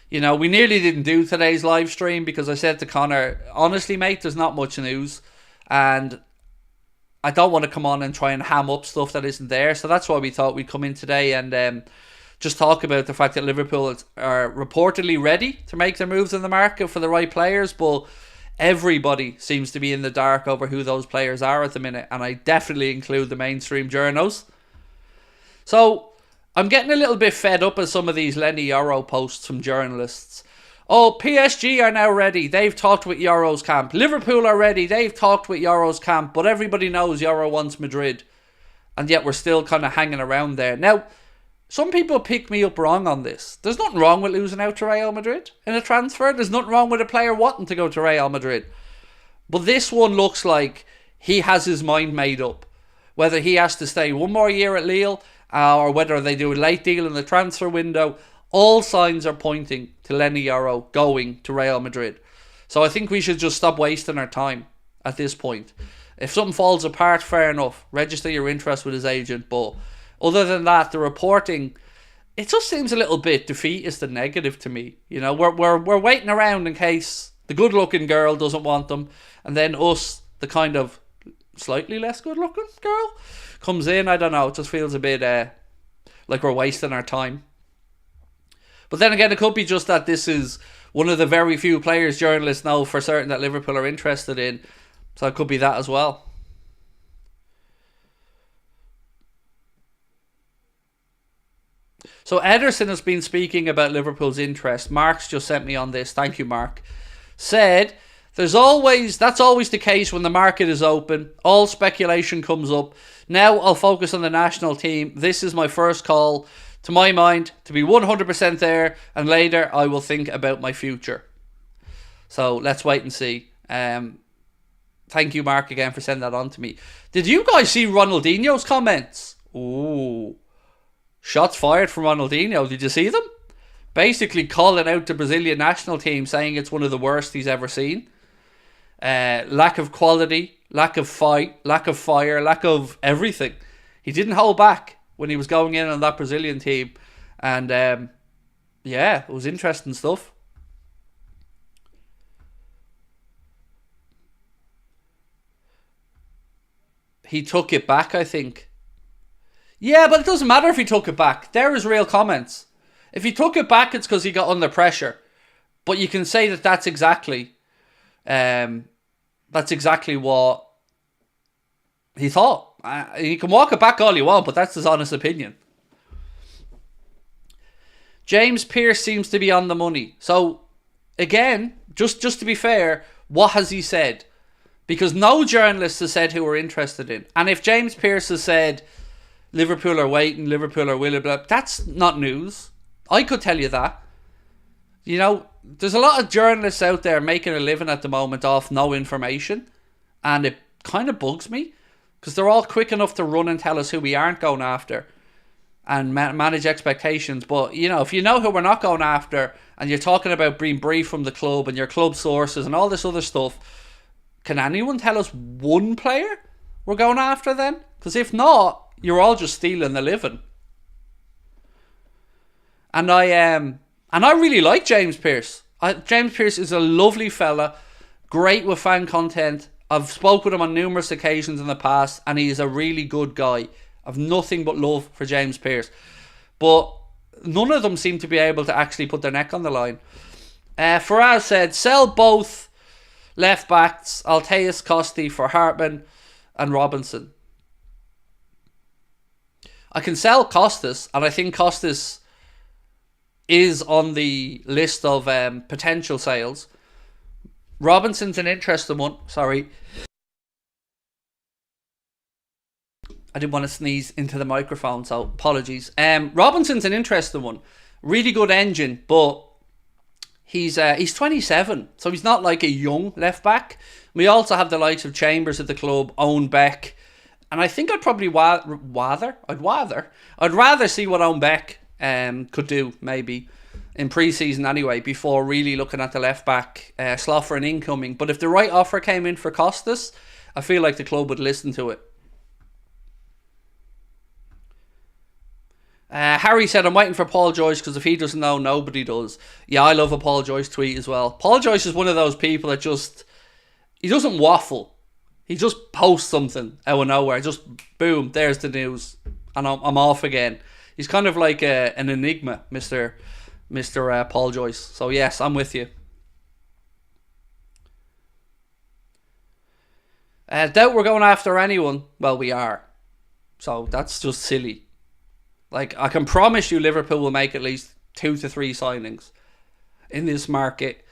You know, we nearly didn't do today's live stream because I said to Connor, honestly, mate, there's not much news. And I don't want to come on and try and ham up stuff that isn't there. So that's why we thought we'd come in today and just talk about the fact that Liverpool are reportedly ready to make their moves in the market for the right players, but everybody seems to be in the dark over who those players are at the minute, and I definitely include the mainstream journos. So I'm getting a little bit fed up at some of these Lenny Yoro posts from journalists. Oh, PSG are now ready. They've talked with Yoro's camp. Liverpool are ready. They've talked with Yoro's camp, but everybody knows Yoro wants Madrid, and yet we're still kind of hanging around there. Now, some people pick me up wrong on this. There's nothing wrong with losing out to Real Madrid in a transfer. There's nothing wrong with a player wanting to go to Real Madrid. But this one looks like he has his mind made up. Whether he has to stay one more year at Lille or whether they do a late deal in the transfer window, all signs are pointing to Lenny Yoro going to Real Madrid. So I think we should just stop wasting our time at this point. If something falls apart, fair enough. Register your interest with his agent. But other than that, the reporting, it just seems a little bit defeatist and negative to me. You know, we're waiting around in case the good-looking girl doesn't want them, and then us, the kind of slightly less good-looking girl, comes in. I don't know. It just feels a bit like we're wasting our time. But then again, it could be just that this is one of the very few players journalists know for certain that Liverpool are interested in. So it could be that as well. So Ederson has been speaking about Liverpool's interest. Mark's just sent me on this. Thank you, Mark. Said, that's always the case when the market is open. All speculation comes up. Now I'll focus on the national team. This is my first call, to my mind, to be 100% there, and later I will think about my future. So let's wait and see. Thank you, Mark, again for sending that on to me. Did you guys see Ronaldinho's comments? Ooh. Shots fired from Ronaldinho. Did you see them? Basically calling out the Brazilian national team, saying it's one of the worst he's ever seen. Lack of quality, lack of fight, lack of fire, lack of everything. He didn't hold back when he was going in on that Brazilian team. And yeah, it was interesting stuff. He took it back, I think. Yeah, but it doesn't matter if he took it back. There is real comments. If he took it back, it's because he got under pressure. But you can say that that's exactly what he thought. He can walk it back all you want, but that's his honest opinion. James Pearce seems to be on the money. So, again, just to be fair, what has he said? Because no journalist has said who we're interested in. And if James Pearce has said Liverpool are waiting, Liverpool are willing, that's not news. I could tell you that. You know, there's a lot of journalists out there making a living at the moment off no information. And it kind of bugs me. Because they're all quick enough to run and tell us who we aren't going after. And manage expectations. But, you know, if you know who we're not going after, and you're talking about being briefed from the club and your club sources and all this other stuff, can anyone tell us one player we're going after then? Because if not, you're all just stealing the living. And I really like James Pearce. James Pearce is a lovely fella, great with fan content. I've spoken with him on numerous occasions in the past, and he's a really good guy. I've nothing but love for James Pearce. But none of them seem to be able to actually put their neck on the line. Faraz said, sell both left backs, Alteus Costi for Hartman and Robinson. I can sell Costas, and I think Costas is on the list of potential sales. Robinson's an interesting one. Sorry. I didn't want to sneeze into the microphone, so apologies. Robinson's an interesting one. Really good engine, but he's 27, so he's not like a young left back. We also have the likes of Chambers at the club, Owen Beck, and I think I'd probably I'd rather see what Owen Beck could do maybe in pre-season anyway, before really looking at the left back slot for an incoming. But if the right offer came in for Costas, I feel like the club would listen to it. Harry said, I'm waiting for Paul Joyce because if he doesn't know, nobody does. Yeah, I love a Paul Joyce tweet as well. Paul Joyce is one of those people that he doesn't waffle. He just posts something out of nowhere. Just boom, there's the news. And I'm off again. He's kind of like an enigma, Mr. Paul Joyce. So yes, I'm with you. Doubt we're going after anyone. Well, we are. So that's just silly. Like, I can promise you Liverpool will make at least 2 to 3 signings in this market.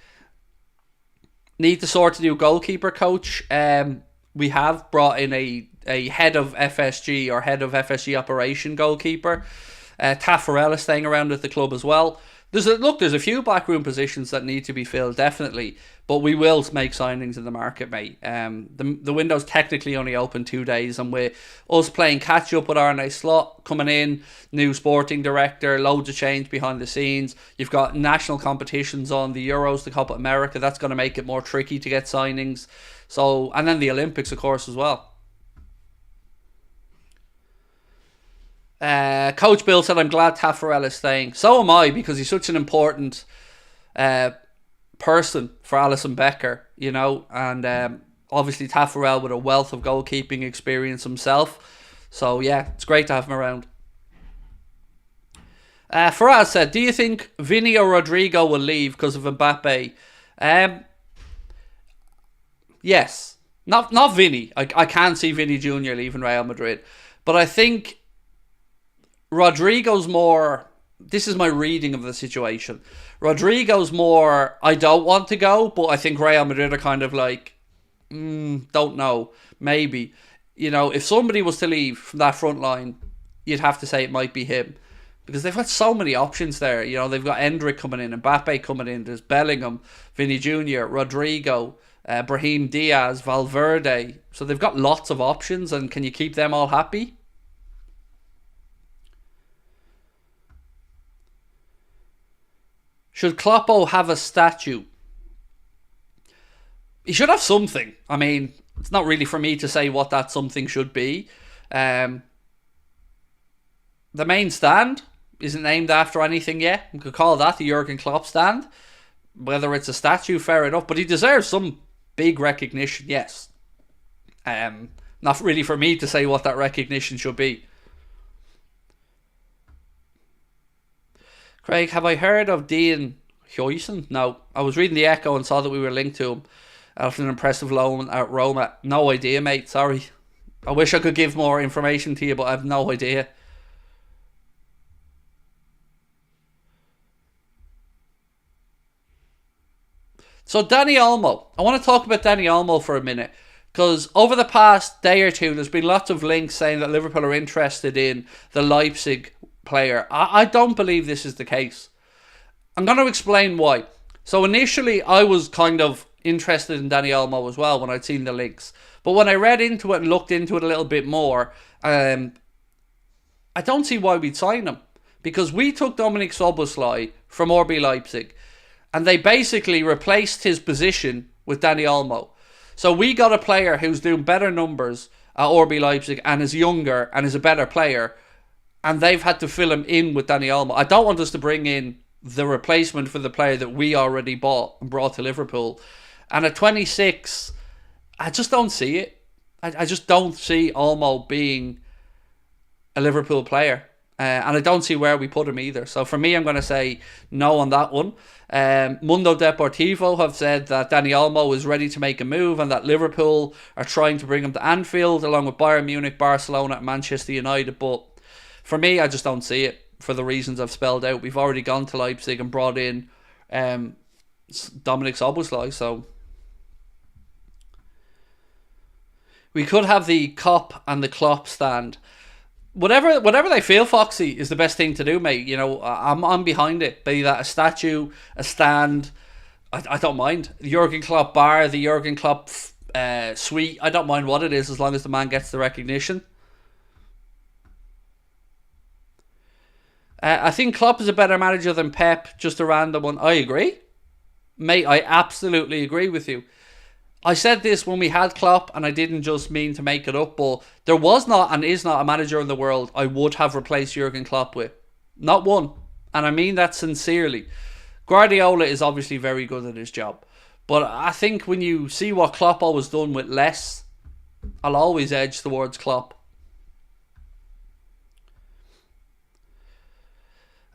Need to sort a new goalkeeper coach. We have brought in a head of FSG or head of FSG operation goalkeeper. Taffarel is staying around at the club as well. There's a few backroom positions that need to be filled, definitely, but we will make signings in the market, mate. The window's technically only open 2 days, and with us playing catch up with Arne Slot coming in, new sporting director, loads of change behind the scenes. You've got national competitions on, the Euros, the Copa America. That's going to make it more tricky to get signings. So, and then the Olympics, of course, as well. Coach Bill said, I'm glad Taffarel is staying. So am I, because he's such an important person for Alisson Becker, you know, and obviously Taffarel with a wealth of goalkeeping experience himself. So yeah, it's great to have him around. Faraz said, do you think Vinny or Rodrigo will leave because of Mbappe? Yes. Not Vinny. I can't see Vinny Jr. leaving Real Madrid. But I think Rodrigo's more, this is my reading of the situation. Rodrigo's more, I don't want to go, but I think Real Madrid are kind of like, don't know, maybe. You know, if somebody was to leave from that front line, you'd have to say it might be him. Because they've got so many options there. You know, they've got Endrick coming in, Mbappe coming in, there's Bellingham, Vinny Jr., Rodrigo, Brahim Diaz, Valverde. So they've got lots of options, and can you keep them all happy? Should Kloppo have a statue? He should have something. I mean, it's not really for me to say what that something should be. The main stand isn't named after anything yet. We could call that the Jurgen Klopp stand. Whether it's a statue, fair enough. But he deserves some big recognition, yes. Not really for me to say what that recognition should be. Craig, have I heard of Dean Huijsen? No. I was reading the Echo and saw that we were linked to him after an impressive loan at Roma. No idea, mate. Sorry. I wish I could give more information to you, but I have no idea. So Dani Olmo. I want to talk about Dani Olmo for a minute, because over the past day or two, there's been lots of links saying that Liverpool are interested in the Leipzig player. I don't believe this is the case. I'm going to explain why. So initially, I was kind of interested in Dani Olmo as well when I'd seen the links. But when I read into it and looked into it a little bit more, I don't see why we'd sign him. Because we took Dominic Szoboszlai from RB Leipzig, and they basically replaced his position with Dani Olmo. So we got a player who's doing better numbers at RB Leipzig and is younger and is a better player, and they've had to fill him in with Dani Olmo. I don't want us to bring in the replacement for the player that we already bought and brought to Liverpool. And at 26, I just don't see it. I just don't see Olmo being a Liverpool player. And I don't see where we put him either. So for me, I'm going to say no on that one. Mundo Deportivo have said that Dani Olmo is ready to make a move and that Liverpool are trying to bring him to Anfield along with Bayern Munich, Barcelona and Manchester United. But for me, I just don't see it for the reasons I've spelled out. We've already gone to Leipzig and brought in Dominic Szoboszlai, so we could have the Kop and the Klopp stand. Whatever they feel, Foxy, is the best thing to do, mate. You know, I'm behind it. Be that a statue, a stand, I don't mind. The Jurgen Klopp bar, the Jurgen Klopp suite, I don't mind what it is as long as the man gets the recognition. I think Klopp is a better manager than Pep, just a random one. I agree. Mate, I absolutely agree with you. I said this when we had Klopp, and I didn't just mean to make it up, but there was not and is not a manager in the world I would have replaced Jurgen Klopp with. Not one. And I mean that sincerely. Guardiola is obviously very good at his job. But I think when you see what Klopp always done with less, I'll always edge towards Klopp.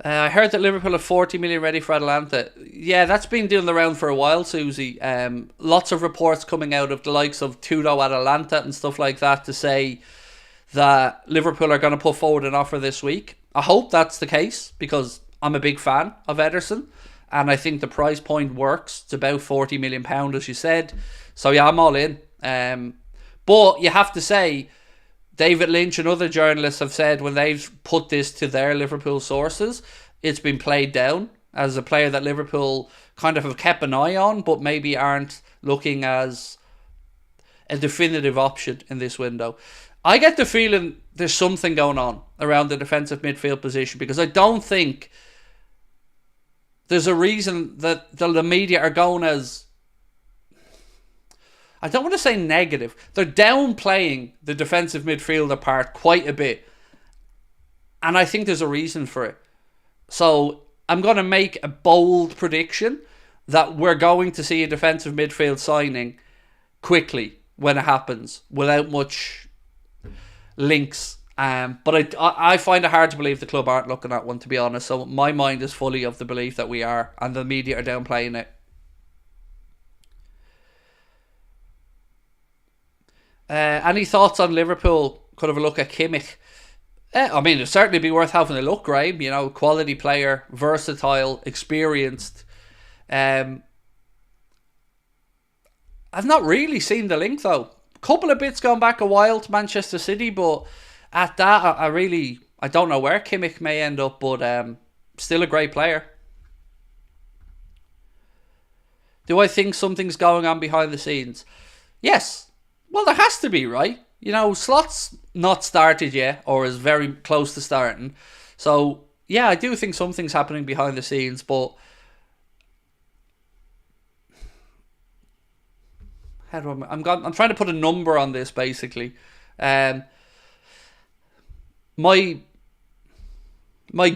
I heard that Liverpool have 40 million ready for Atalanta. Yeah, that's been doing the round for a while, Susie. Lots of reports coming out of the likes of Tudo Atalanta and stuff like that to say that Liverpool are going to put forward an offer this week. I hope that's the case because I'm a big fan of Ederson and I think the price point works. It's about £40 million, as you said. So yeah, I'm all in. But you have to say, David Lynch and other journalists have said when they've put this to their Liverpool sources, it's been played down as a player that Liverpool kind of have kept an eye on, but maybe aren't looking as a definitive option in this window. I get the feeling there's something going on around the defensive midfield position, because I don't think there's a reason that the media are going as, I don't want to say negative, they're downplaying the defensive midfielder part quite a bit. And I think there's a reason for it. So I'm going to make a bold prediction that we're going to see a defensive midfield signing quickly when it happens, without much links. But I find it hard to believe the club aren't looking at one, to be honest. So my mind is fully of the belief that we are, and the media are downplaying it. Any thoughts on Liverpool? Could have a look at Kimmich. I mean, it'd certainly be worth having a look, Graham. You know, quality player, versatile, experienced. I've not really seen the link, though. A couple of bits going back a while to Manchester City, but at that, I don't know where Kimmich may end up, but still a great player. Do I think something's going on behind the scenes? Yes. Well, there has to be, right? You know, Slot's not started yet, or is very close to starting. So, yeah, I do think something's happening behind the scenes, but I'm trying to put a number on this, basically. My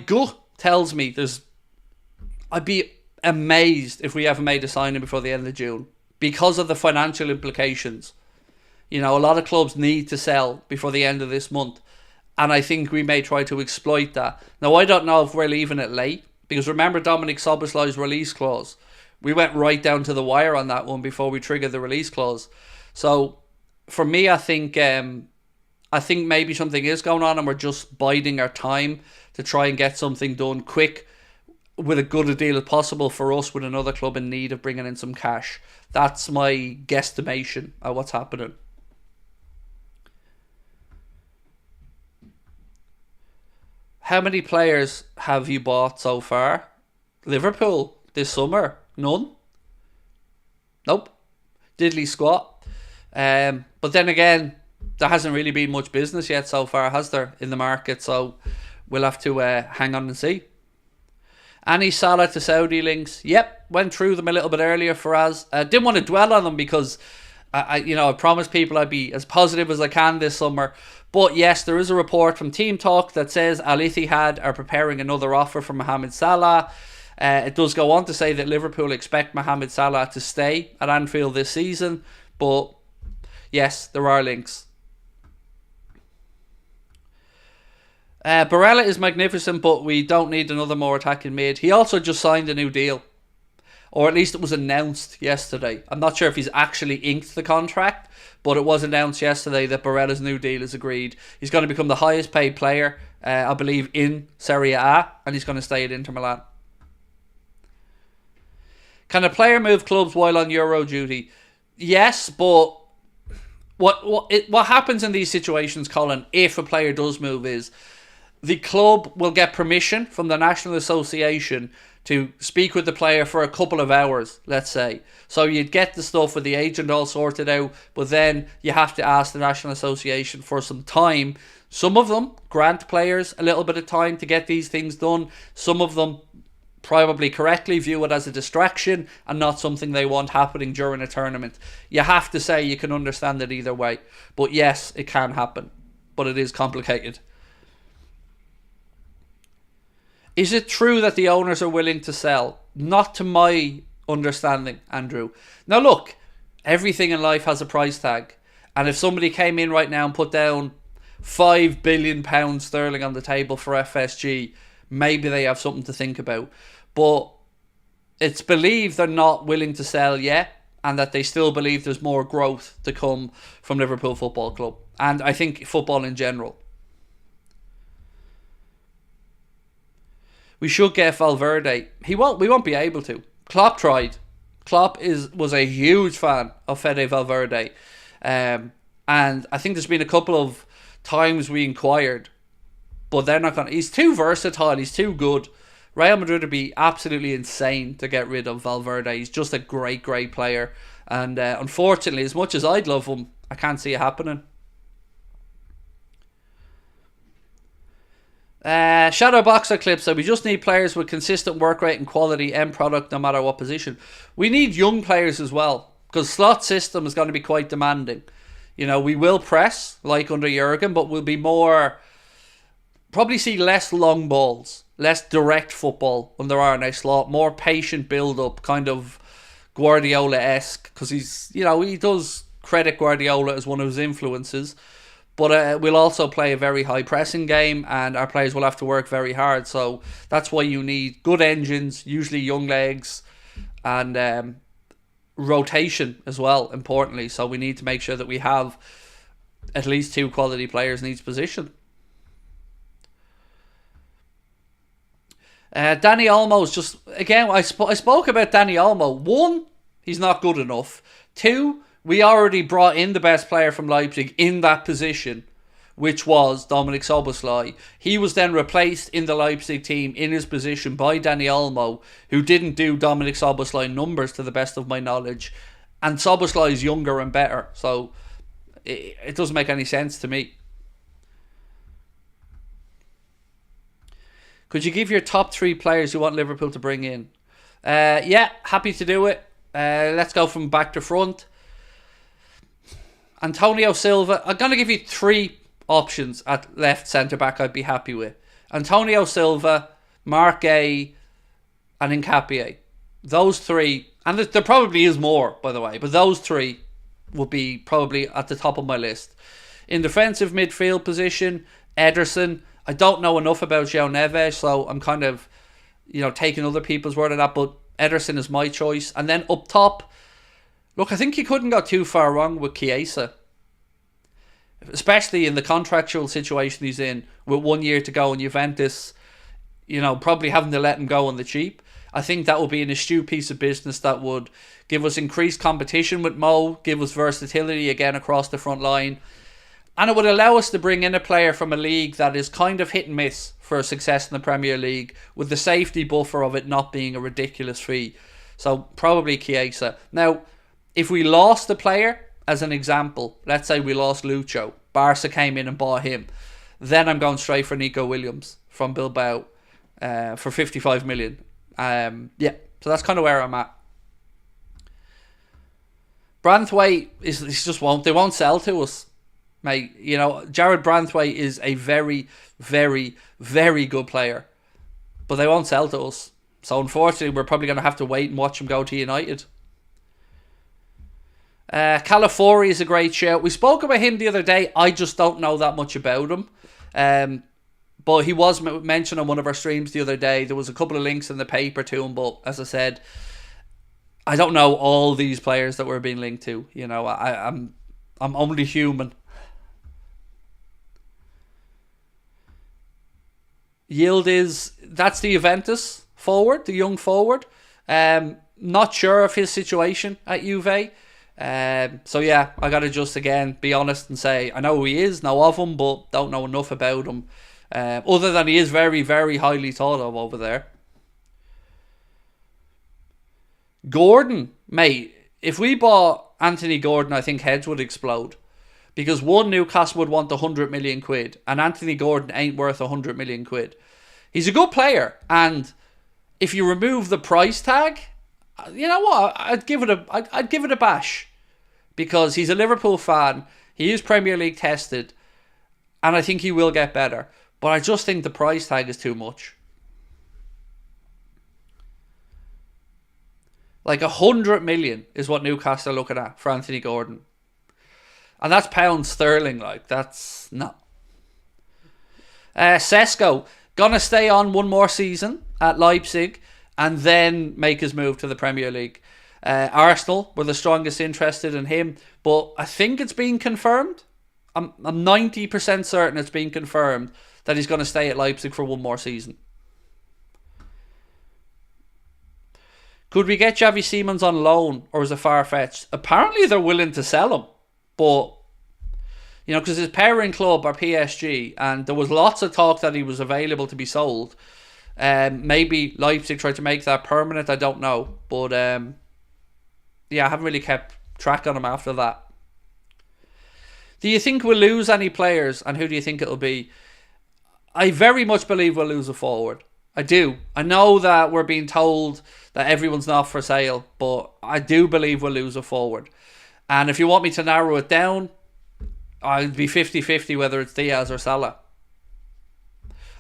gut tells me I'd be amazed if we ever made a signing before the end of June, because of the financial implications. You know, a lot of clubs need to sell before the end of this month, and I think we may try to exploit that. Now, I don't know if we're leaving it late, because remember Dominic Soboslai's release clause. We went right down to the wire on that one before we triggered the release clause. So, for me, I think maybe something is going on, and we're just biding our time to try and get something done quick, with a good a deal as possible for us, with another club in need of bringing in some cash. That's my guesstimation of what's happening. How many players have you bought so far? Liverpool this summer? None. Nope. Diddly squat. But then again, there hasn't really been much business yet so far, has there, in the market? So we'll have to hang on and see. Any Salah to Saudi links? Yep, went through them a little bit earlier for us. Didn't want to dwell on them because I promised people I'd be as positive as I can this summer. But yes, there is a report from Team Talk that says Al Ittihad are preparing another offer for Mohamed Salah. It does go on to say that Liverpool expect Mohamed Salah to stay at Anfield this season. But yes, there are links. Barella is magnificent, but we don't need another more attacking mid. He also just signed a new deal. Or at least it was announced yesterday. I'm not sure if he's actually inked the contract, but it was announced yesterday that Barella's new deal is agreed. He's going to become the highest paid player, I believe, in Serie A, and he's going to stay at Inter Milan. Can a player move clubs while on Euro duty? Yes, but what happens in these situations, Colin, if a player does move, is the club will get permission from the National Association to speak with the player for a couple of hours, let's say. So you'd get the stuff with the agent all sorted out, but then you have to ask the National Association for some time. Some of them grant players a little bit of time to get these things done. Some of them probably correctly view it as a distraction and not something they want happening during a tournament. You have to say you can understand it either way. But yes, it can happen. But it is complicated. Is it true that the owners are willing to sell? Not to my understanding, Andrew. Now look, everything in life has a price tag. And if somebody came in right now and put down £5 billion sterling on the table for FSG, maybe they have something to think about. But it's believed they're not willing to sell yet, and that they still believe there's more growth to come from Liverpool Football Club. And I think football in general. We should get Valverde. We won't be able to. Klopp tried. Klopp was a huge fan of Fede Valverde. And I think there's been a couple of times we inquired. But they're not going to... He's too versatile. He's too good. Real Madrid would be absolutely insane to get rid of Valverde. He's just a great, great player. And unfortunately, as much as I'd love him, I can't see it happening. Shadowboxer Clip said, we just need players with consistent work rate and quality end product no matter what position. We need young players as well, because slot system is going to be quite demanding. You know, we will press like under Jurgen, but we'll be more... Probably see less long balls, less direct football when there are in a slot, more patient build-up, kind of Guardiola-esque, because he's, you know, he does credit Guardiola as one of his influences, but we'll also play a very high pressing game, and our players will have to work very hard, so that's why you need good engines, usually young legs, and rotation as well, importantly, so we need to make sure that we have at least 2 quality players in each position. Danny Olmo's just, again, I spoke about Danny Olmo. 1, he's not good enough. 2, we already brought in the best player from Leipzig in that position, which was Dominik Szoboszlai. He was then replaced in the Leipzig team in his position by Danny Olmo, who didn't do Dominik Szoboszlai numbers to the best of my knowledge. And Szoboszlai is younger and better, so it doesn't make any sense to me. Could you give your top 3 players you want Liverpool to bring in? Yeah, happy to do it. Let's go from back to front. Antonio Silva. I'm going to give you 3 options at left centre-back I'd be happy with. Antonio Silva, Mark Gay, and Nkapie. Those 3, and there probably is more, by the way, but those 3 would be probably at the top of my list. In defensive midfield position, Ederson. I don't know enough about João Neves, so I'm kind of, you know, taking other people's word on that, but Ederson is my choice. And then up top, look, I think you couldn't go too far wrong with Chiesa. Especially in the contractual situation he's in, with 1 year to go in Juventus, you know, probably having to let him go on the cheap. I think that would be an astute piece of business that would give us increased competition with Mo, give us versatility again across the front line. And it would allow us to bring in a player from a league that is kind of hit and miss for success in the Premier League, with the safety buffer of it not being a ridiculous fee. So probably Chiesa. Now, if we lost the player, as an example, let's say we lost Lucho, Barca came in and bought him, then I'm going straight for Nico Williams from Bilbao for 55 million. Yeah, so that's kind of where I'm at. Branthwaite they won't sell to us. Mate, you know, Jared Branthwaite is a very, very, very good player. But they won't sell to us. So unfortunately, we're probably going to have to wait and watch him go to United. Calafiori is a great shout. We spoke about him the other day. I just don't know that much about him. But he was mentioned on one of our streams the other day. There was a couple of links in the paper to him. But as I said, I don't know all these players that we're being linked to. You know, I'm only human. That's the Juventus forward, the young forward. Not sure of his situation at Juve. So yeah, I gotta just again be honest and say I know who he is, know of him, but don't know enough about him. Other than he is very, very highly thought of over there. Gordon, mate, if we bought Anthony Gordon, I think heads would explode. Because one, Newcastle would want 100 million quid, and Anthony Gordon ain't worth 100 million quid. He's a good player, and if you remove the price tag, you know what? I'd give it a bash, because he's a Liverpool fan. He is Premier League tested, and I think he will get better. But I just think the price tag is too much. Like 100 million is what Newcastle are looking at for Anthony Gordon. And that's pound sterling, like, that's not. Sesko, gonna stay on one more season at Leipzig and then make his move to the Premier League. Arsenal were the strongest interested in him, but I think it's been confirmed. I'm 90% certain it's been confirmed that he's going to stay at Leipzig for one more season. Could we get Xavi Simons on loan, or is it far-fetched? Apparently they're willing to sell him, but Because his parent club are PSG, and there was lots of talk that he was available to be sold. Maybe Leipzig tried to make that permanent, I don't know. But, I haven't really kept track on him after that. Do you think we'll lose any players, and who do you think it'll be? I very much believe we'll lose a forward. I do. I know that we're being told that everyone's not for sale, but I do believe we'll lose a forward. And if you want me to narrow it down, I'd be 50-50 whether it's Diaz or Salah.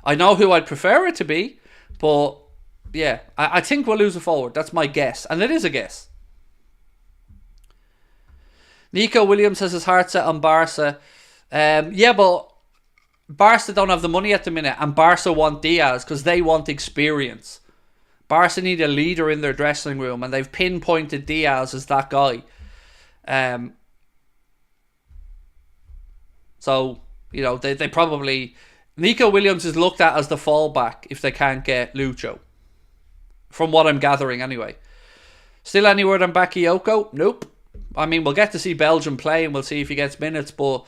I know who I'd prefer it to be, but yeah, I think we'll lose a forward. That's my guess, and it is a guess. Nico Williams has his heart set on Barca. But Barca don't have the money at the minute, and Barca want Diaz because they want experience. Barca need a leader in their dressing room, and they've pinpointed Diaz as that guy. So, they probably... Nico Williams is looked at as the fallback if they can't get Lucho. From what I'm gathering, anyway. Still any word on Bakayoko? Nope. I mean, we'll get to see Belgium play, and we'll see if he gets minutes, but...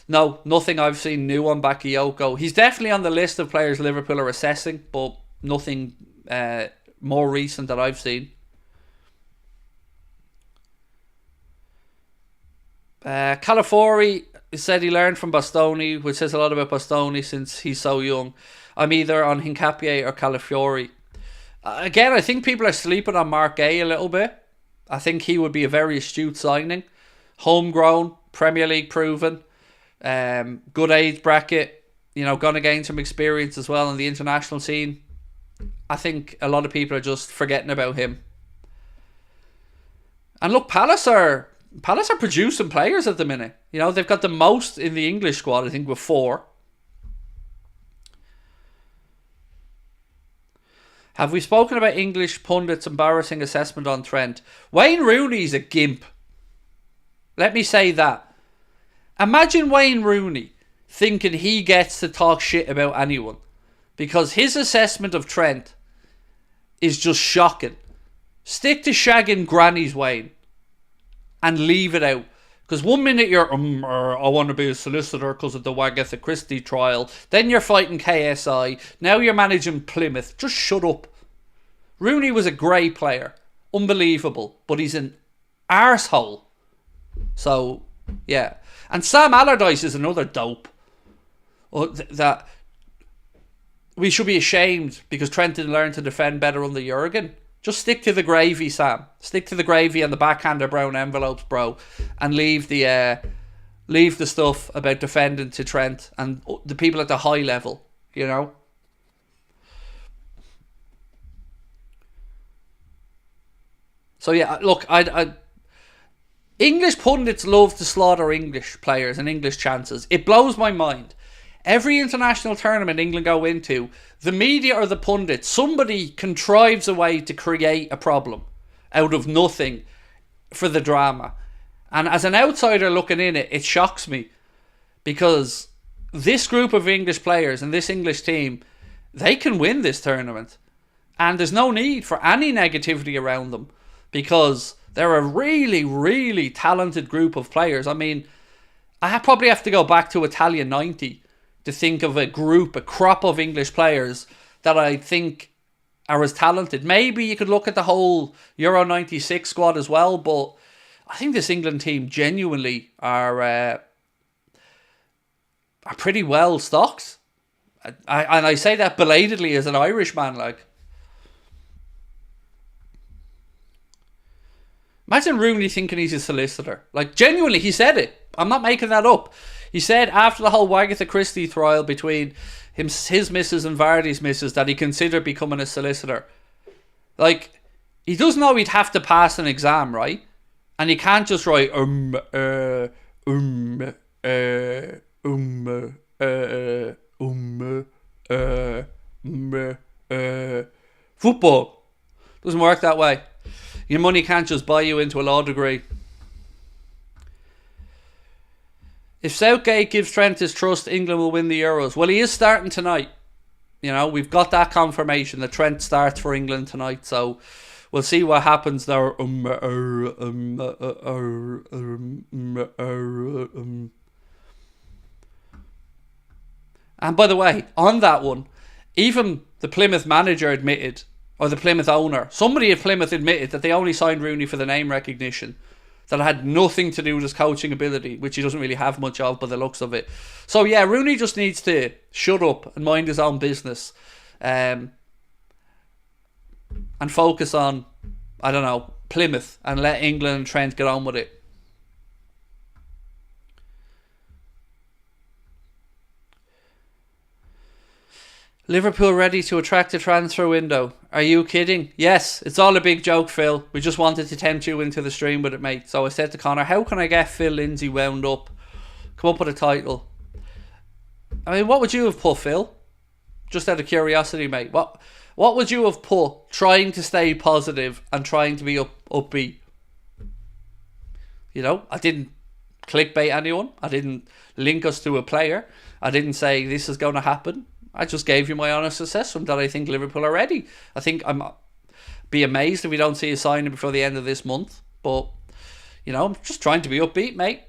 No, nothing I've seen new on Bakayoko. He's definitely on the list of players Liverpool are assessing, but nothing more recent that I've seen. Calafiori said he learned from Bastoni, which says a lot about Bastoni since he's so young. I'm either on Hincapié or Calafiori. Again, I think people are sleeping on Mark Gay a little bit. I think he would be a very astute signing. Homegrown, Premier League proven. Good age bracket, going to gain some experience as well in the international scene. I think a lot of people are just forgetting about him. And look, Palace are producing players at the minute. They've got the most in the English squad, I think, with 4. Have we spoken about English pundits' embarrassing assessment on Trent? Wayne Rooney's a gimp. Let me say that. Imagine Wayne Rooney thinking he gets to talk shit about anyone, because his assessment of Trent is just shocking. Stick to shagging grannies, Wayne, and leave it out. Because one minute you're, I want to be a solicitor because of the Wagatha Christie trial. Then you're fighting KSI. Now you're managing Plymouth. Just shut up. Rooney was a great player. Unbelievable. But he's an arsehole. So, yeah. And Sam Allardyce is another dope. That we should be ashamed because Trent didn't learn to defend better under Jurgen. Just stick to the gravy, Sam. Stick to the gravy and the backhander brown envelopes, bro. And leave the stuff about defending to Trent and the people at the high level, So yeah, look, English pundits love to slaughter English players and English chances. It blows my mind. Every international tournament England go into, the media or the pundits, somebody contrives a way to create a problem out of nothing for the drama. And as an outsider looking in it shocks me because this group of English players and this English team, they can win this tournament. And there's no need for any negativity around them because they're a really, really talented group of players. I mean, I probably have to go back to Italia 90 to think of a crop of English players that I think are as talented. Maybe you could look at the whole Euro 96 squad as well, but I think this England team genuinely are pretty well stocked. And I say that belatedly as an Irishman, like. Imagine Rooney thinking he's a solicitor. Like, genuinely, he said it. I'm not making that up. He said after the whole Wagatha Christie trial between his missus and Vardy's missus that he considered becoming a solicitor. Like, he does know he'd have to pass an exam, right? And he can't just write football. Doesn't work that way. Your money can't just buy you into a law degree. If Southgate gives Trent his trust, England will win the Euros. Well, he is starting tonight. We've got that confirmation that Trent starts for England tonight. So we'll see what happens there. And by the way, on that one, even the Plymouth manager admitted, or the Plymouth owner, somebody at Plymouth admitted that they only signed Rooney for the name recognition. That it had nothing to do with his coaching ability, which he doesn't really have much of by the looks of it. So yeah, Rooney just needs to shut up and mind his own business. And focus on, I don't know, Plymouth, and let England and Trent get on with it. Liverpool ready to attract a transfer window. Are you kidding? Yes, it's all a big joke, Phil. We just wanted to tempt you into the stream with it, mate. So I said to Connor, how can I get Phil Lindsay wound up? Come up with a title. I mean, what would you have put, Phil? Just out of curiosity, mate. What would you have put trying to stay positive and trying to be upbeat? You know, I didn't clickbait anyone. I didn't link us to a player. I didn't say this is going to happen. I just gave you my honest assessment that I think Liverpool are ready. I think I'm be amazed if we don't see a signing before the end of this month. But, you know, I'm just trying to be upbeat, mate.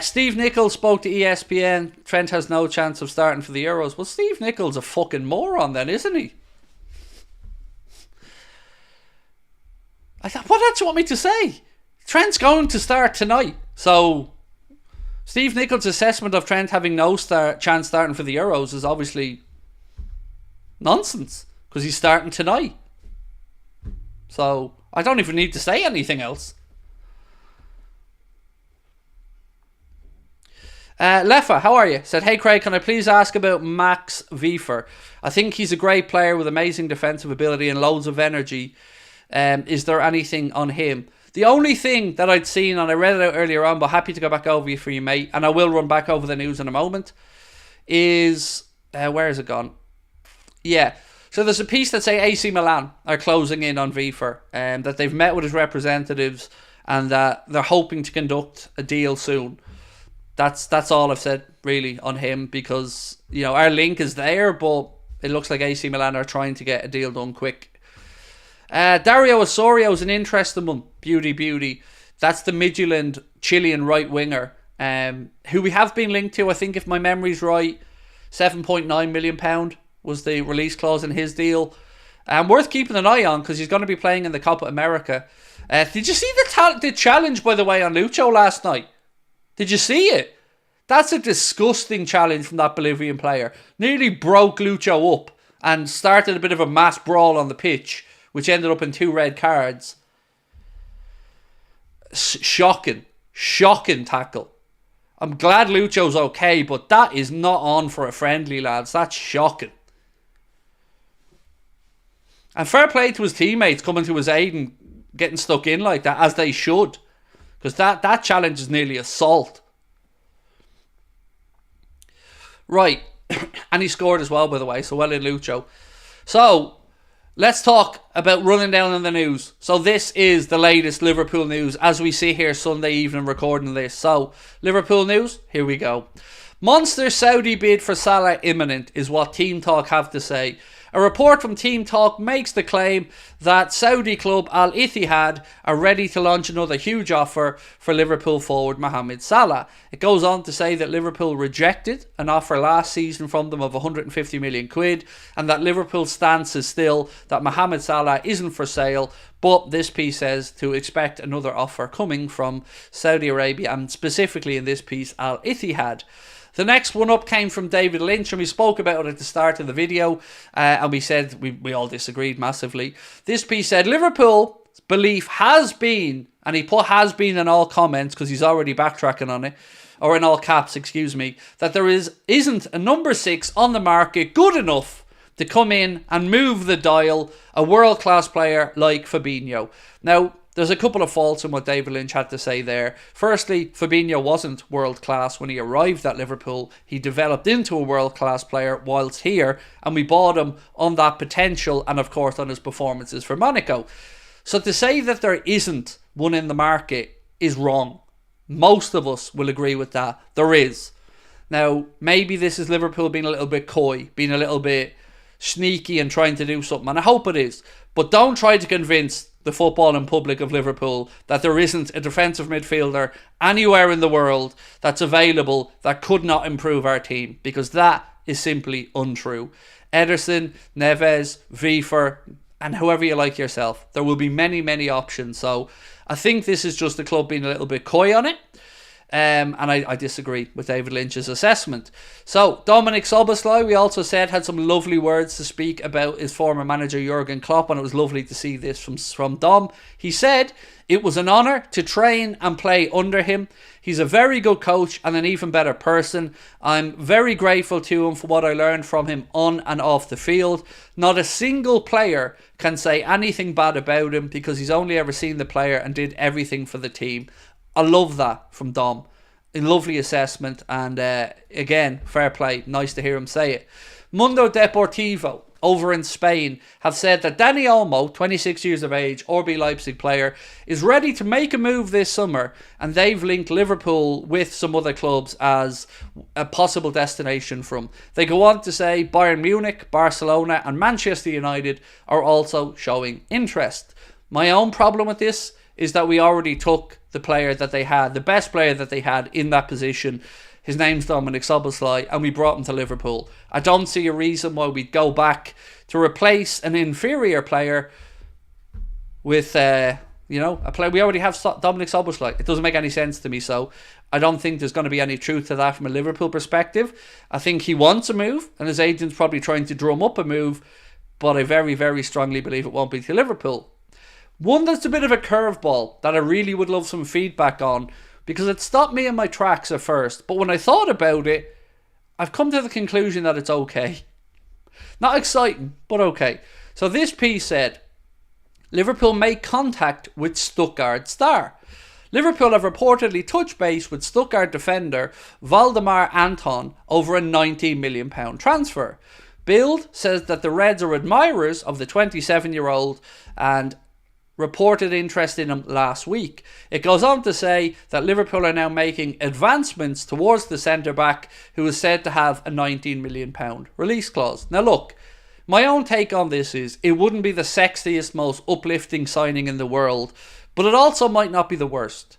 Steve Nichols spoke to ESPN. Trent has no chance of starting for the Euros. Well, Steve Nichols a fucking moron then, isn't he? I thought, what else do you want me to say? Trent's going to start tonight. So, Steve Nichols' assessment of Trent having no chance starting for the Euros is obviously nonsense, because he's starting tonight. So, I don't even need to say anything else. Leffa, how are you? Said, hey Craig, can I please ask about Max Wiefer? I think he's a great player with amazing defensive ability and loads of energy. Is there anything on him? The only thing that I'd seen, and I read it out earlier on, but happy to go back over for you, mate, and I will run back over the news in a moment, is... where has it gone? Yeah. So there's a piece that say AC Milan are closing in on Wiefer, that they've met with his representatives, and that they're hoping to conduct a deal soon. That's all I've said, really, on him, because, you know, our link is there, but it looks like AC Milan are trying to get a deal done quick. Dario Osorio is an interesting one. Beauty. That's the Midtjylland Chilean right winger, who we have been linked to. I think, if my memory's right, £7.9 million was the release clause in his deal. Worth keeping an eye on, because he's going to be playing in the Copa America. Did you see the challenge, by the way, on Lucho last night? Did you see it? That's a disgusting challenge from that Bolivian player. Nearly broke Lucho up and started a bit of a mass brawl on the pitch, which ended up in 2 red cards. Shocking tackle. I'm glad Lucho's okay, but that is not on for a friendly, lads. That's shocking. And fair play to his teammates coming to his aid and getting stuck in like that, as they should. Because that challenge is nearly assault. Right. And he scored as well, by the way. So well in Lucho. So, let's talk about running down in the news. So this is the latest Liverpool news as we see here Sunday evening recording this. So, Liverpool news, here we go. Monster Saudi bid for Salah imminent is what Team Talk have to say. A report from Team Talk makes the claim that Saudi club Al Ittihad are ready to launch another huge offer for Liverpool forward Mohamed Salah. It goes on to say that Liverpool rejected an offer last season from them of 150 million quid, and that Liverpool's stance is still that Mohamed Salah isn't for sale, but this piece says to expect another offer coming from Saudi Arabia, and specifically in this piece Al Ittihad. The next one up came from David Lynch, and we spoke about it at the start of the video, and we said we all disagreed massively. This piece said Liverpool's belief has been, and he put has been in all comments because he's already backtracking on it, or in all caps, excuse me, that there isn't a number 6 on the market good enough to come in and move the dial, a world-class player like Fabinho. Now, there's a couple of faults in what David Lynch had to say there. Firstly, Fabinho wasn't world-class when he arrived at Liverpool. He developed into a world-class player whilst here, and we bought him on that potential and, of course, on his performances for Monaco. So to say that there isn't one in the market is wrong. Most of us will agree with that. There is. Now, maybe this is Liverpool being a little bit coy, being a little bit sneaky and trying to do something, and I hope it is. But don't try to convince the footballing public of Liverpool that there isn't a defensive midfielder anywhere in the world that's available that could not improve our team, because that is simply untrue. Ederson, Neves, Wiefer, and whoever you like yourself. There will be many, many options. So I think this is just the club being a little bit coy on it. And I disagree with David Lynch's assessment. So Dominic Szoboszlai, we also said, had some lovely words to speak about his former manager Jurgen Klopp, and it was lovely to see this from Dom. He said, "It was an honour to train and play under him. He's a very good coach and an even better person. I'm very grateful to him for what I learned from him on and off the field. Not a single player can say anything bad about him because he's only ever seen the player and did everything for the team." I love that from Dom. A lovely assessment, and again, fair play. Nice to hear him say it. Mundo Deportivo over in Spain have said that Dani Olmo, 26 years of age, RB Leipzig player, is ready to make a move this summer, and they've linked Liverpool with some other clubs as a possible destination from. They go on to say Bayern Munich, Barcelona and Manchester United are also showing interest. My own problem with this is that we already took the player that they had, the best player that they had in that position. His name's Dominic Szoboszlai, and we brought him to Liverpool. I don't see a reason why we'd go back to replace an inferior player with, a player. We already have Dominic Szoboszlai. It doesn't make any sense to me, so I don't think there's going to be any truth to that from a Liverpool perspective. I think he wants a move, and his agent's probably trying to drum up a move, but I very, very strongly believe it won't be to Liverpool. One that's a bit of a curveball that I really would love some feedback on, because it stopped me in my tracks at first, but when I thought about it, I've come to the conclusion that it's okay. Not exciting, but okay. So this piece said, Liverpool make contact with Stuttgart star. Liverpool have reportedly touched base with Stuttgart defender Valdemar Anton over a £19 million transfer. Bild says that the Reds are admirers of the 27-year-old and reported interest in him last week. It goes on to say that Liverpool are now making advancements towards the centre-back, who is said to have a £19 million release clause. Now look, my own take on this is it wouldn't be the sexiest, most uplifting signing in the world, but it also might not be the worst.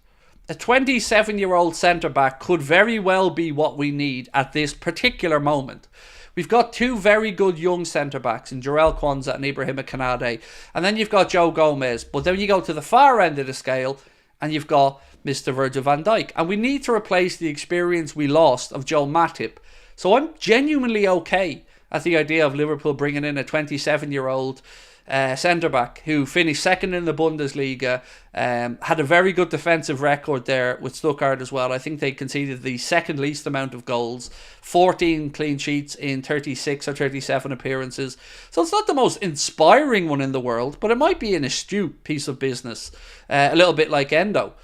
A 27-year-old centre-back could very well be what we need at this particular moment. We've got two very good young centre-backs in Jarell Quansah and Ibrahima Konate. And then you've got Joe Gomez. But then you go to the far end of the scale and you've got Mr. Virgil van Dijk. And we need to replace the experience we lost of Joe Matip. So I'm genuinely okay at the idea of Liverpool bringing in a 27-year-old centre-back who finished second in the Bundesliga, had a very good defensive record there with Stuttgart as well. I think they conceded the second least amount of goals, 14 clean sheets in 36 or 37 appearances. So it's not the most inspiring one in the world, but it might be an astute piece of business, a little bit like Endo.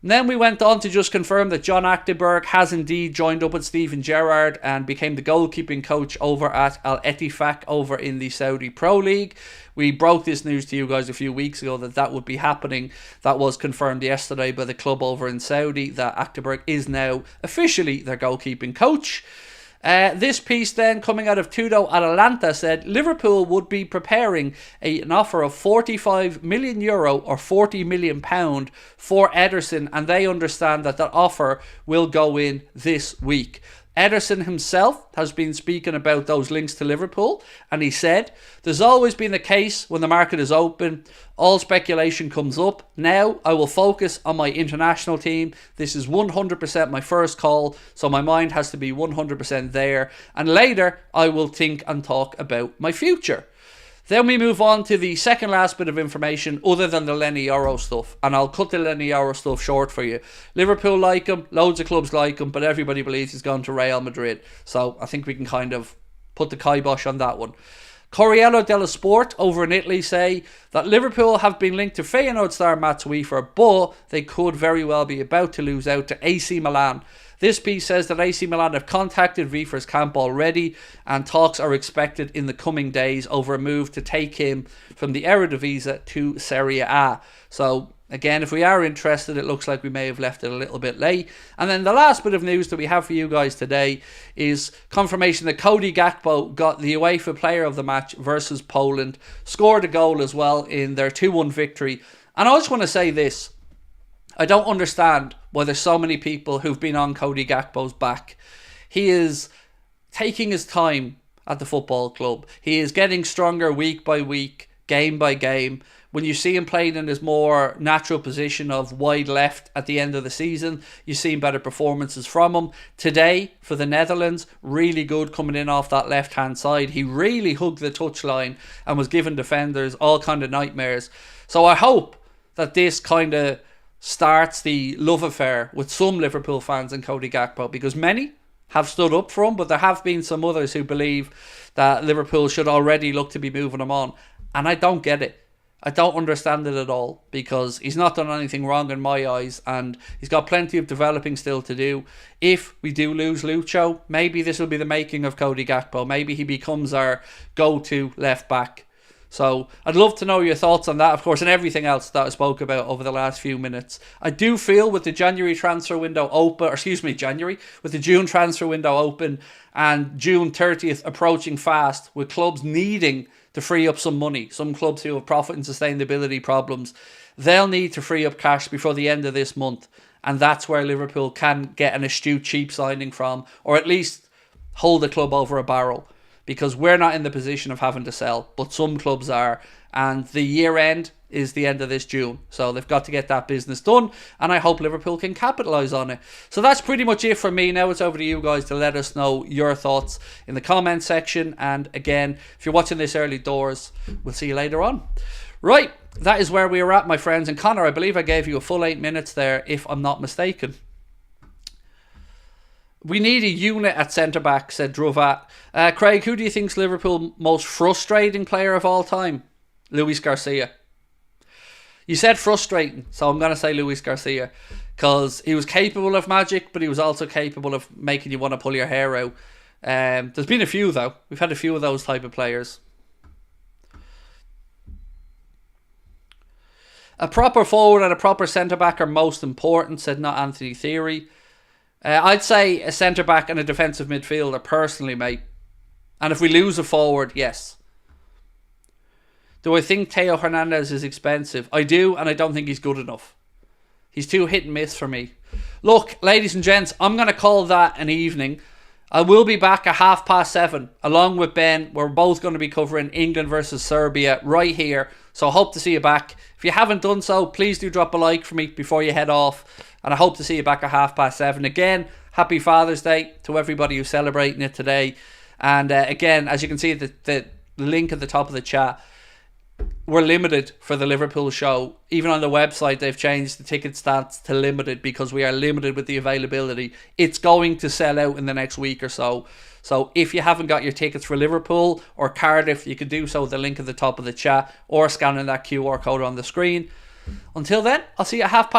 And then we went on to just confirm that John Achterberg has indeed joined up with Steven Gerrard and became the goalkeeping coach over at Al Ettifaq over in the Saudi Pro League. We broke this news to you guys a few weeks ago that would be happening. That was confirmed yesterday by the club over in Saudi, that Achterberg is now officially their goalkeeping coach. This piece then, coming out of Tutto Atalanta, said Liverpool would be preparing an offer of €45 million or £40 million for Ederson, and they understand that offer will go in this week. Ederson himself has been speaking about those links to Liverpool, and he said, "There's always been the case when the market is open, all speculation comes up. Now I will focus on my international team. This is 100% my first call, so my mind has to be 100% there, and later I will think and talk about my future." Then we move on to the second last bit of information other than the Lenny Yoro stuff. And I'll cut the Lenny Yoro stuff short for you. Liverpool like him, loads of clubs like him, but everybody believes he's gone to Real Madrid. So I think we can kind of put the kibosh on that one. Corriere dello Sport over in Italy say that Liverpool have been linked to Feyenoord star Mats Wiefer, but they could very well be about to lose out to AC Milan. This piece says that AC Milan have contacted Wiefer's camp already, and talks are expected in the coming days over a move to take him from the Eredivisie to Serie A. So Again, if we are interested, it looks like we may have left it a little bit late. And then the last bit of news that we have for you guys today is confirmation that Cody Gakpo got the UEFA Player of the Match versus Poland. Scored a goal as well in their 2-1 victory. And I just want to say this. I don't understand why there's so many people who've been on Cody Gakpo's back. He is taking his time at the football club. He is getting stronger week by week, game by game. When you see him playing in his more natural position of wide left at the end of the season, you've seen better performances from him. Today, for the Netherlands, really good coming in off that left-hand side. He really hugged the touchline and was giving defenders all kind of nightmares. So I hope that this kind of starts the love affair with some Liverpool fans and Cody Gakpo, because many have stood up for him, but there have been some others who believe that Liverpool should already look to be moving him on. And I don't get it. I don't understand it at all, because he's not done anything wrong in my eyes, and he's got plenty of developing still to do. If we do lose Lucho, maybe this will be the making of Cody Gakpo. Maybe he becomes our go-to left back. So I'd love to know your thoughts on that, of course, and everything else that I spoke about over the last few minutes. I do feel with the January transfer window open, with the June transfer window open and June 30th approaching fast, with clubs needing to free up some money, some clubs who have profit and sustainability problems, they'll need to free up cash before the end of this month. And that's where Liverpool can get an astute, cheap signing from, or at least hold the club over a barrel. Because we're not in the position of having to sell, but some clubs are. And the year end is the end of this June. So they've got to get that business done. And I hope Liverpool can capitalise on it. So that's pretty much it from me. Now it's over to you guys to let us know your thoughts in the comment section. And again, if you're watching this early doors, we'll see you later on. Right, that is where we are at, my friends. And Connor, I believe I gave you a full 8 minutes there, if I'm not mistaken. We need a unit at centre-back, said Druvat. Craig, who do you think's Liverpool's most frustrating player of all time? Luis Garcia. You said frustrating, so I'm going to say Luis Garcia. Because he was capable of magic, but he was also capable of making you want to pull your hair out. There's been a few, though. We've had a few of those type of players. A proper forward and a proper centre-back are most important, said Not Anthony Theory. I'd say a centre-back and a defensive midfielder, personally, mate. And if we lose a forward, yes. Do I think Theo Hernandez is expensive? I do, and I don't think he's good enough. He's too hit and miss for me. Look, ladies and gents, I'm going to call that an evening. I will be back at 7:30, along with Ben. We're both going to be covering England versus Serbia right here. So I hope to see you back. If you haven't done so, please do drop a like for me before you head off. And I hope to see you back at 7:30. Again, happy Father's Day to everybody who's celebrating it today. And again, as you can see the link at the top of the chat, we're limited for the Liverpool show. Even on the website, they've changed the ticket stats to limited because we are limited with the availability. It's going to sell out in the next week or so. So if you haven't got your tickets for Liverpool or Cardiff, you could do so with the link at the top of the chat or scanning that QR code on the screen. Until then, I'll see you at 7:30.